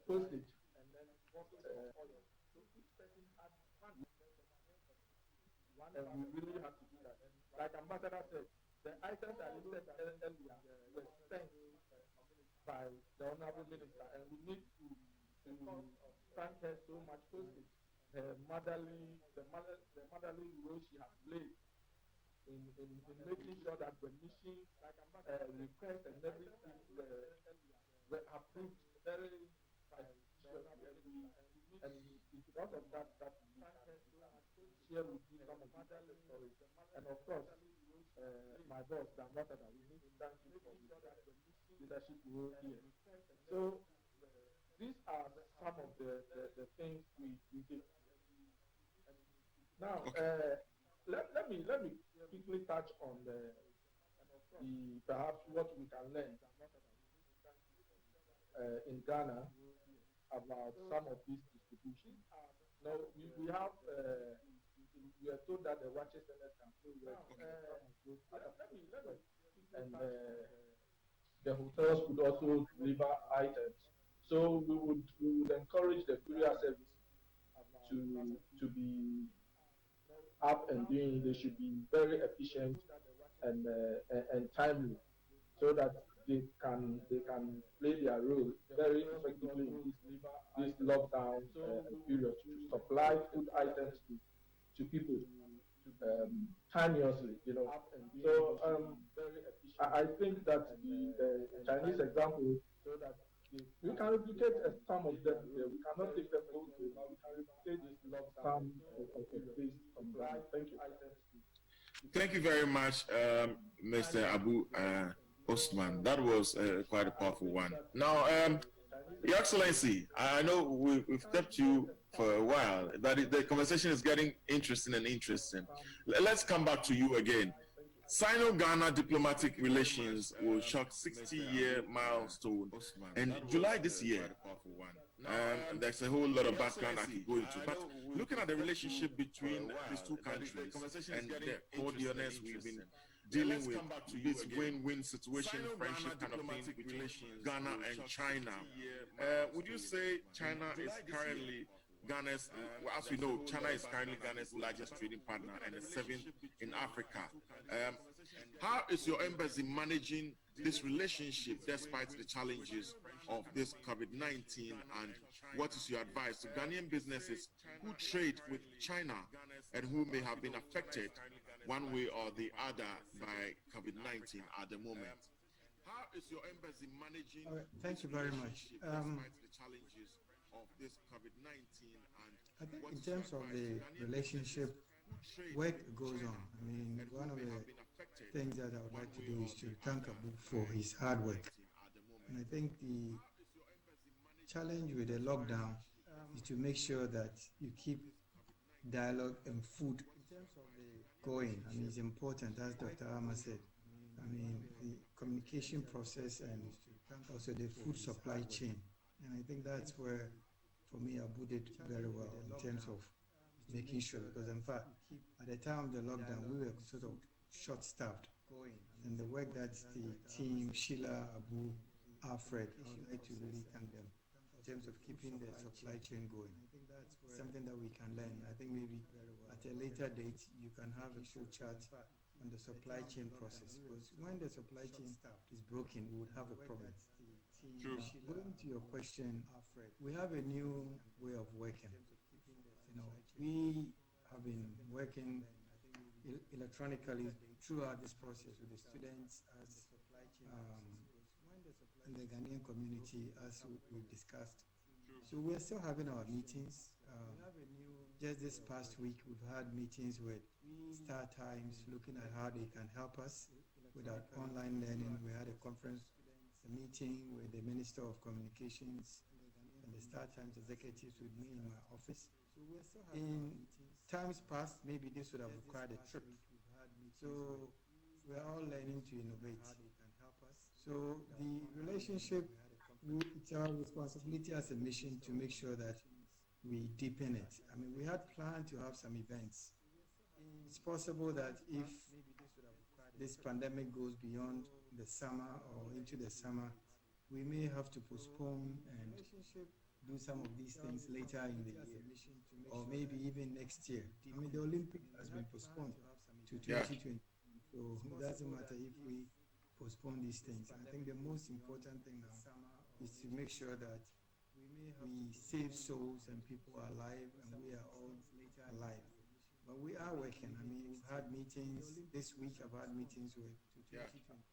postage, and then bottles of oil. So each person had one. And we really have to do that. Like Ambassador said, the items I listed earlier were sent by the Honorable Minister, and we need to thank her so much for the motherly role she has played in making sure that the mission request and everything were approved very and because of that we share with you some of the stories. And of course, my boss, the ambassador, we need to thank you for the leadership role here. So these are some of the things we did. Now, let me quickly touch on the perhaps what we can learn in Ghana about some of these distributions. Now, we have, we are told that the watches centers can still work, and the hotels could also deliver items. So we would encourage the courier service to be up and doing. They should be very efficient and timely, so that they can play their role very effectively in this lockdown period to supply food items to people timeously, So I think that the Chinese example, so that we can replicate some of them. We cannot take them all to, but we can replicate some of this from Ghana. Thank you. Thank you very much, Mr. Abu Osman. That was quite a powerful one. Now, Your Excellency, I know we've kept you for a while, but the conversation is getting interesting and interesting. Let's come back to you again. Sino-Ghana diplomatic relations will shock 60-year milestone, and July this year. There's a whole lot of background I could go into, but looking at the relationship between these two countries and the cordialness we've been dealing with, this win-win situation, friendship kind of thing between Ghana and China, would you say China is currently Ghana's, as we know, China is currently Ghana's largest trading partner and the seventh in Africa. How is your embassy managing this relationship despite the challenges of this COVID-19? And what is your advice to Ghanaian businesses who trade with China and who may have been affected one way or the other by COVID-19 at the moment? How is your embassy managing thank you very much. despite the challenges of this COVID-19? And I think in terms of the relationship, work goes on. I mean, one of the things that I would like to do is to thank Abu for his hard work. And I think the challenge with the lockdown is to make sure that you keep dialogue and food going. I mean, it's important, as Dr. Amma said. I mean, the communication process and also the food supply chain. And I think that's where, for me, Abu did very well in terms of making sure, because in fact, at the time of the lockdown, we were sort of short-staffed. And the work that the team, Sheila, Abu, Alfred, I would like to really thank them in terms of keeping the supply chain going. Something that we can learn. I think maybe at a later date, you can have a show chat on the supply chain process, because when the supply chain is broken, we would have a problem. True. Going to your question, we have a new way of working. You know, we have been working electronically throughout this process with the students as in the Ghanaian community, as we've discussed. So we're still having our meetings. Just this past week, we've had meetings with Star Times, looking at how they can help us with our online learning. We had a conference, a meeting with the Minister of Communications and the Star Times executives with me in my office. In times past, maybe this would have required a trip. So we're all learning to innovate. So the relationship, it's our responsibility as a mission to make sure that we deepen it. I mean, we had planned to have some events. It's possible that if this pandemic goes beyond the summer or into the summer, we may have to postpone and do some of these things later in the year, or maybe even next year. I mean, the Olympic has been postponed to 2020, so it doesn't matter if we postpone these things. I think the most important thing now is to make sure that we save souls and people are alive, and we are all alive. But we are working. I mean, we've had meetings this week. I've had meetings with,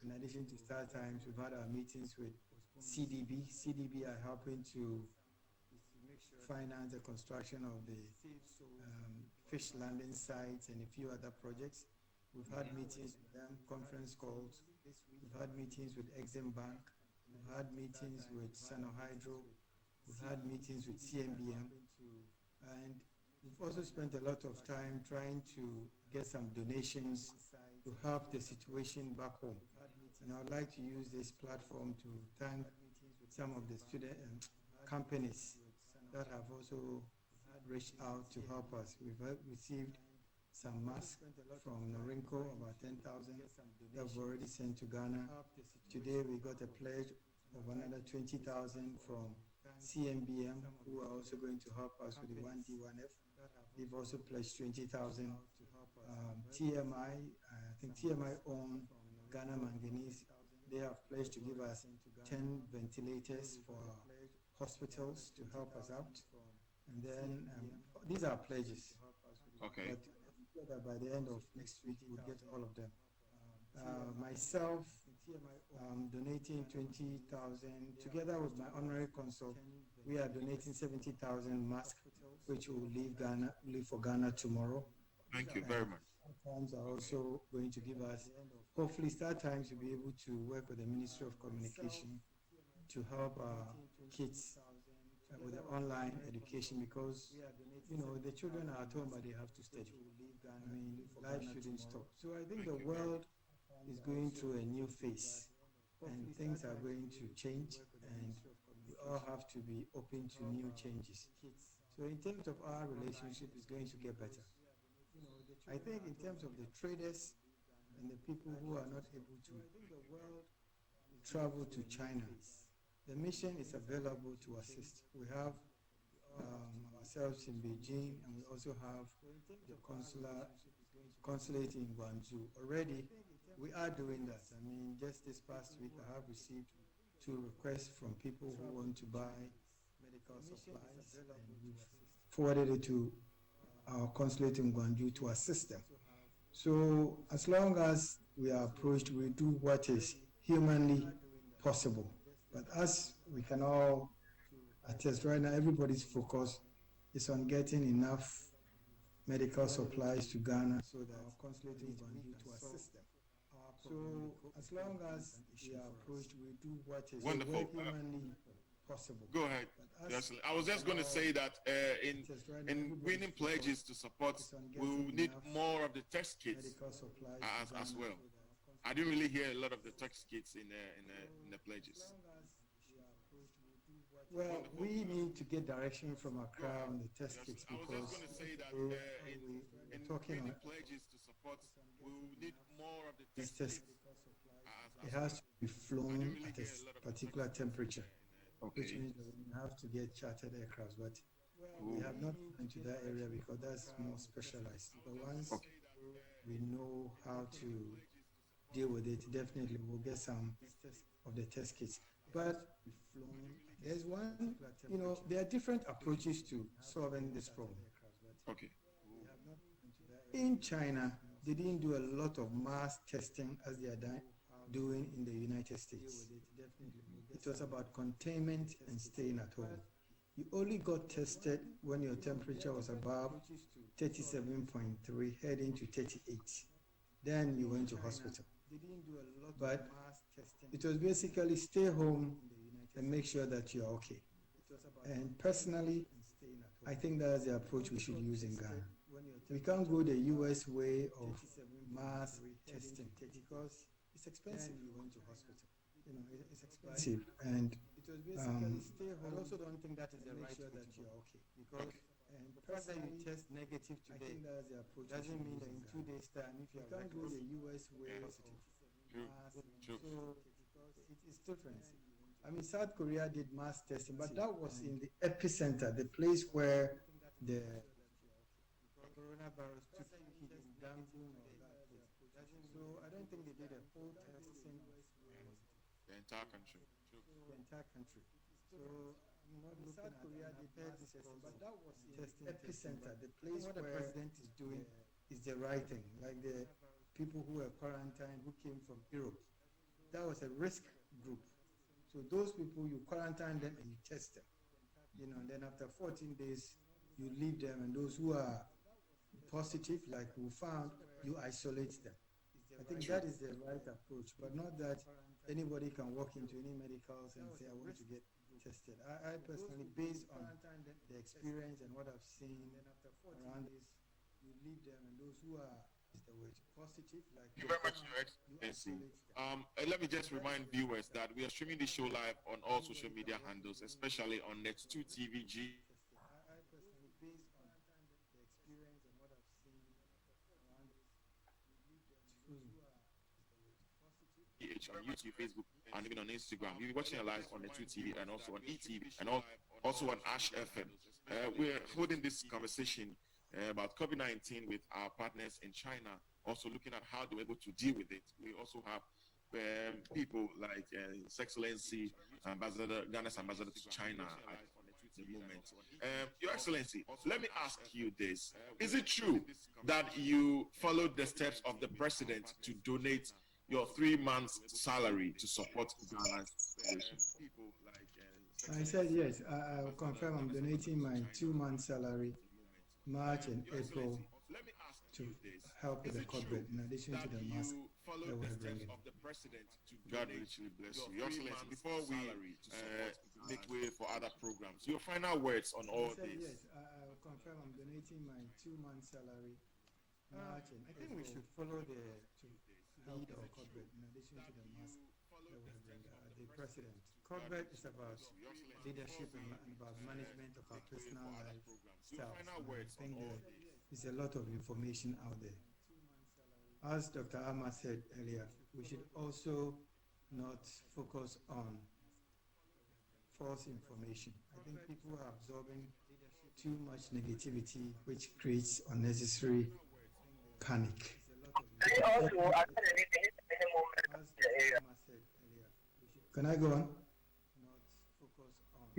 in addition to Star Times, we've had our meetings with CDB. CDB are helping to finance the construction of the fish landing sites and a few other projects. We've had meetings with them, conference calls. We've had meetings with Exim Bank. We've had meetings with Sanohydro. We've had meetings with CMBM. And we've also spent a lot of time trying to get some donations to help the situation back home. And I would like to use this platform to thank some of the student companies that have also reached out to help us. We've received some masks from Norinco, about 10,000 that we've already sent to Ghana. Today we got a pledge of another 20,000 from CMBM, who are also going to help us with the 1D1F. They've also pledged 20,000. TMI, I think TMI own Ghana Manganese. They have pledged to give us 10 ventilators for hospitals to help us out. And then these are pledges. Okay. But that by the end of next week, we'll get all of them. Myself, donating 20,000. Together with my honorary consul, we are donating 70,000 masks, which will leave for Ghana tomorrow. Thank you very much. Star Times are also going to give us, hopefully Star Times will be able to work with the Ministry of Communication to help our kids with the online education, because, you know, the children are at home, but they have to study. I mean, life shouldn't stop. So I think the world is going through a new phase, and things are going to change, and we all have to be open to new changes. So in terms of our relationship, it's going to get better. I think in terms of the traders and the people who are not able to travel to China, the mission is available to assist. We have ourselves in Beijing, and we also have the consulate in Guangzhou. Already, we are doing that. I mean, just this past week, I have received 2 requests from people who want to buy medical supplies, and we've forwarded it to our consulate in Guangzhou to assist them. So as long as we are approached, we do what is humanly possible. But as we can all attest right now, everybody's focus is on getting enough medical supplies to Ghana so that our consulate in Guangzhou to assist them. So as long as we are approached, we do what is humanly possible. Go ahead. Yes, I was just going to say that in winning pledges to support, we will need more of the test kits as well. I didn't really hear a lot of the test kits in the pledges. Well, we need to get direction from Accra on the test kits, because I was just going to say that in talking winning on pledges to support, we will need more of the this test test. kits. It has to be flown at a particular temperature, which Okay. means that we have to get chartered aircraft. But we have not gone into that area because that's more specialized. But once we know how to deal with it, definitely we'll get some of the test kits. But there's one, there are different approaches to solving this problem. Okay. In China, they didn't do a lot of mass testing as they are doing in the United States. It was about containment and staying at home. You only got tested when your temperature was above 37.3, heading to 38. Then you went to hospital. But it was basically stay home and make sure that you're okay. And personally, I think that's the approach we should use in Ghana. We can't go the US way of mass testing because it's expensive. It's expensive, and I also don't think that is the right way that you're okay, because the fact that you test negative today doesn't mean that in 2 days' time, if you can't go the US way of True. so it's different. I mean, South Korea did mass testing, but that was in the epicenter, the place where the coronavirus took hit in Danzig or that place. So I don't think they did a full testing The entire country. True. the entire country. So I'm not looking South Korea did mass testing, but that was in the epicenter, the place where the president is doing is the right thing. Like the people who were quarantined who came from Europe, that was a risk group. So those people, you quarantine them and you test them, and then after 14 days, you leave them, and those who are positive, like we found, you isolate them. I think that is the right approach, but not that anybody can walk into any medicals and say, I want to get tested. I personally, based on the experience and what I've seen around this, you leave them, and those who are the way positive, like Thank you very much, Your Excellency. Let me just remind viewers that we are streaming the show live on all social media handles, especially on Net2 TVG. I personally, based on the experience and what I've seen around this, on YouTube, Facebook, and even on Instagram. You'll be watching it live on the 2TV and also on ETV and also on Ash FM. We're holding this conversation about COVID-19 with our partners in China, also looking at how they're able to deal with it. We also have people like His Excellency, Ghana's ambassador to China at the moment. Your Excellency, let me ask you this. Is it true that you followed the steps of the president to donate your 3 months salary to support Ghana's situation? I said yes. I'll confirm I'm donating my 2 months salary, March and April, to help with the corporate, in addition to the mask that we're bringing. God richly bless you. Your Excellency, before we make way for other programs, your final words on all this. Yes, I'll confirm I'm donating my 2 months salary, March and April. I think we should follow the lead or corporate, in addition to the mask that we bring the president. Corporate is about leadership and about management of our personal life styles. And I think that there's a lot of information out there. As Dr. Amma said earlier, we should also not focus on false information. I think people are absorbing too much negativity, which creates unnecessary panic. Can I go on?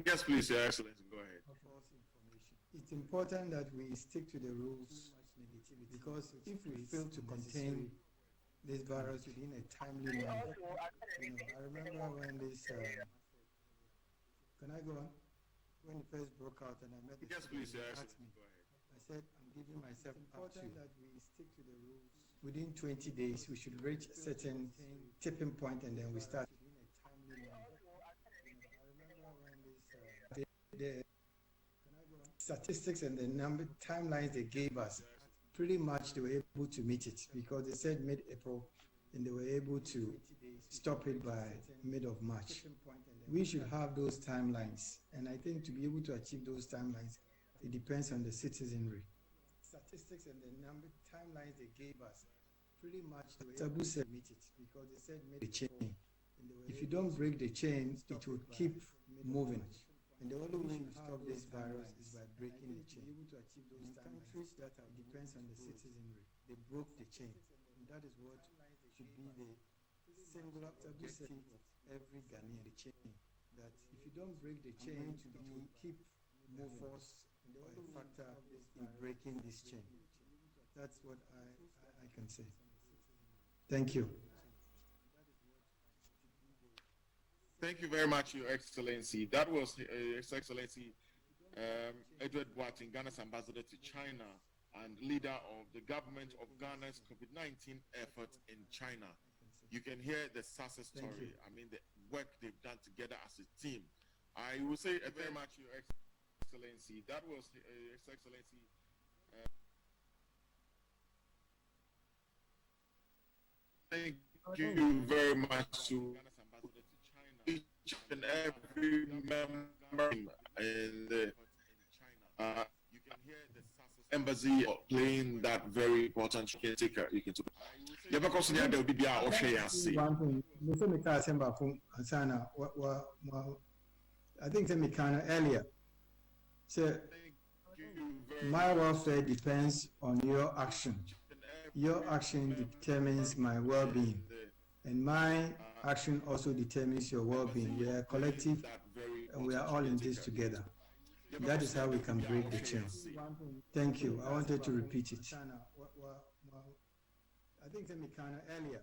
Yes, please, Your Excellency, go ahead. False information. It's important that we stick to the rules because if we fail to contain this virus within a timely manner, I remember when this. Can I go on? When it first broke out, and I met the yes, please, Your asked me. Excellency, go ahead. I said, I'm giving myself up to that we stick to the rules. Within 20 days, we should reach a certain tipping point, and then we start. The statistics and the number timelines they gave us, pretty much they were able to meet it because they said mid-April, and they were able to stop it by mid of March. We should have those timelines, and I think to be able to achieve those timelines, it depends on the citizenry. Statistics and the number timelines they gave us, pretty much they were able to meet it because they said the chain. If you don't break the chain, it will keep moving. And the only way you stop this virus is by breaking the chain. In countries that depends on the citizenry, they broke the chain. And that is what should be the singular stability of every Ghanaian, the chain. That if you don't break the chain, it will keep more force or a factor in breaking this chain. That's what I can say. Thank you. Thank you very much, Your Excellency. That was His Excellency Edward Boateng, Ghana's ambassador to China and leader of the government of Ghana's COVID-19 effort in China. You can hear the success story. I mean, the work they've done together as a team. I will say very much, Your Excellency. That was His Excellency. Thank you very much to each and every member in the embassy playing that very important. You can take her. You can take her. Because there will be a I think Mikana earlier. So my welfare depends on your action. Your action determines my well-being, and my action also determines your well-being. We are a collective, and we are all in this together. That is how we can break the chain. Thank you. I wanted to repeat it. I think Mikana earlier.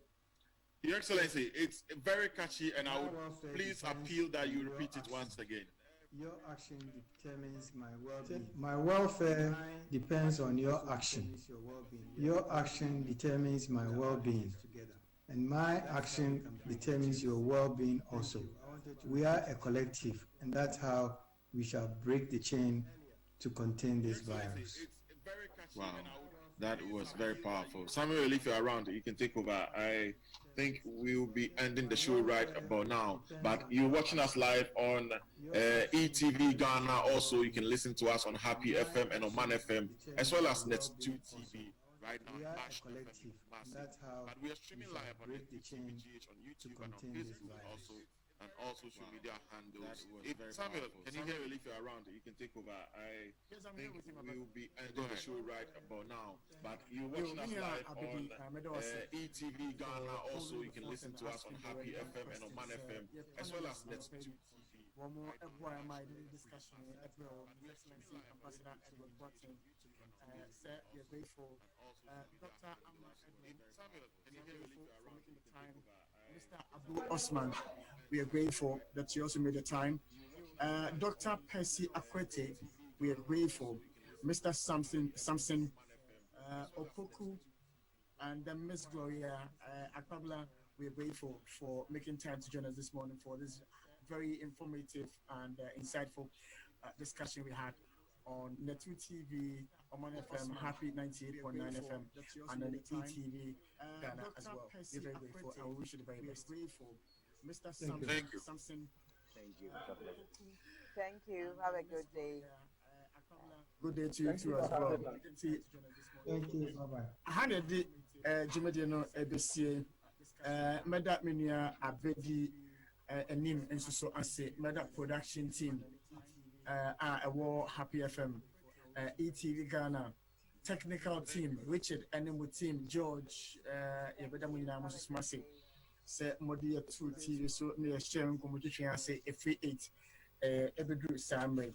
Your Excellency, it's very catchy, and I would please appeal that you repeat it once again. Your action determines my well-being. My welfare depends on your action. Your action determines my well-being, and my action determines your well-being also. We are a collective, and that's how we shall break the chain to contain this virus. Wow, that was very powerful. Samuel, if you're around, you can take over. I think we'll be ending the show right about now. But you're watching us live on ETV Ghana. Also, you can listen to us on Happy FM and on Man FM, as well as Net2 TV. Right now, we are a collective. That's how but we are streaming live on break the chain on YouTube to and on contain this Facebook virus. also, and all social media handles. If Samuel, can you hear me? If you're around, you can take over. I think we'll be ending the show right about now. But you're watching us live on ETV Ghana. Also, you can listen to us on Happy FM and on Man FM, as well as Net2 TV. Discussion, Excellency Ambassador Edward Boateng. Sir, we are grateful. Dr. Amma Edwin, we are grateful for making the time. Mr. Abu Osman, we are grateful that you also made the time. Dr. Percy Akwete, we are grateful. Mr. Samson Opoku, and Miss Gloria Akabla, we are grateful for making time to join us this morning for this very informative and insightful discussion we had on Netu TV, Oman FM, Happy 98.9 FM, and then ETV Ghana as well. We're very grateful and we wish you the very best. Mr. Thank you. Samson. Thank you. God bless. Thank you. Have a good day. Good day to you too as well. Thank you. Bye-bye. I had a Jimmy ABC, Meda Minia Abedi, a name and so I say, Meda production team, a war Happy FM, ETV Ghana, technical team, Richard, animal team, George, Meda Minia Moses Massey, say Modia 2 TV, so near sharing competition, I say a free 8, every group Samray.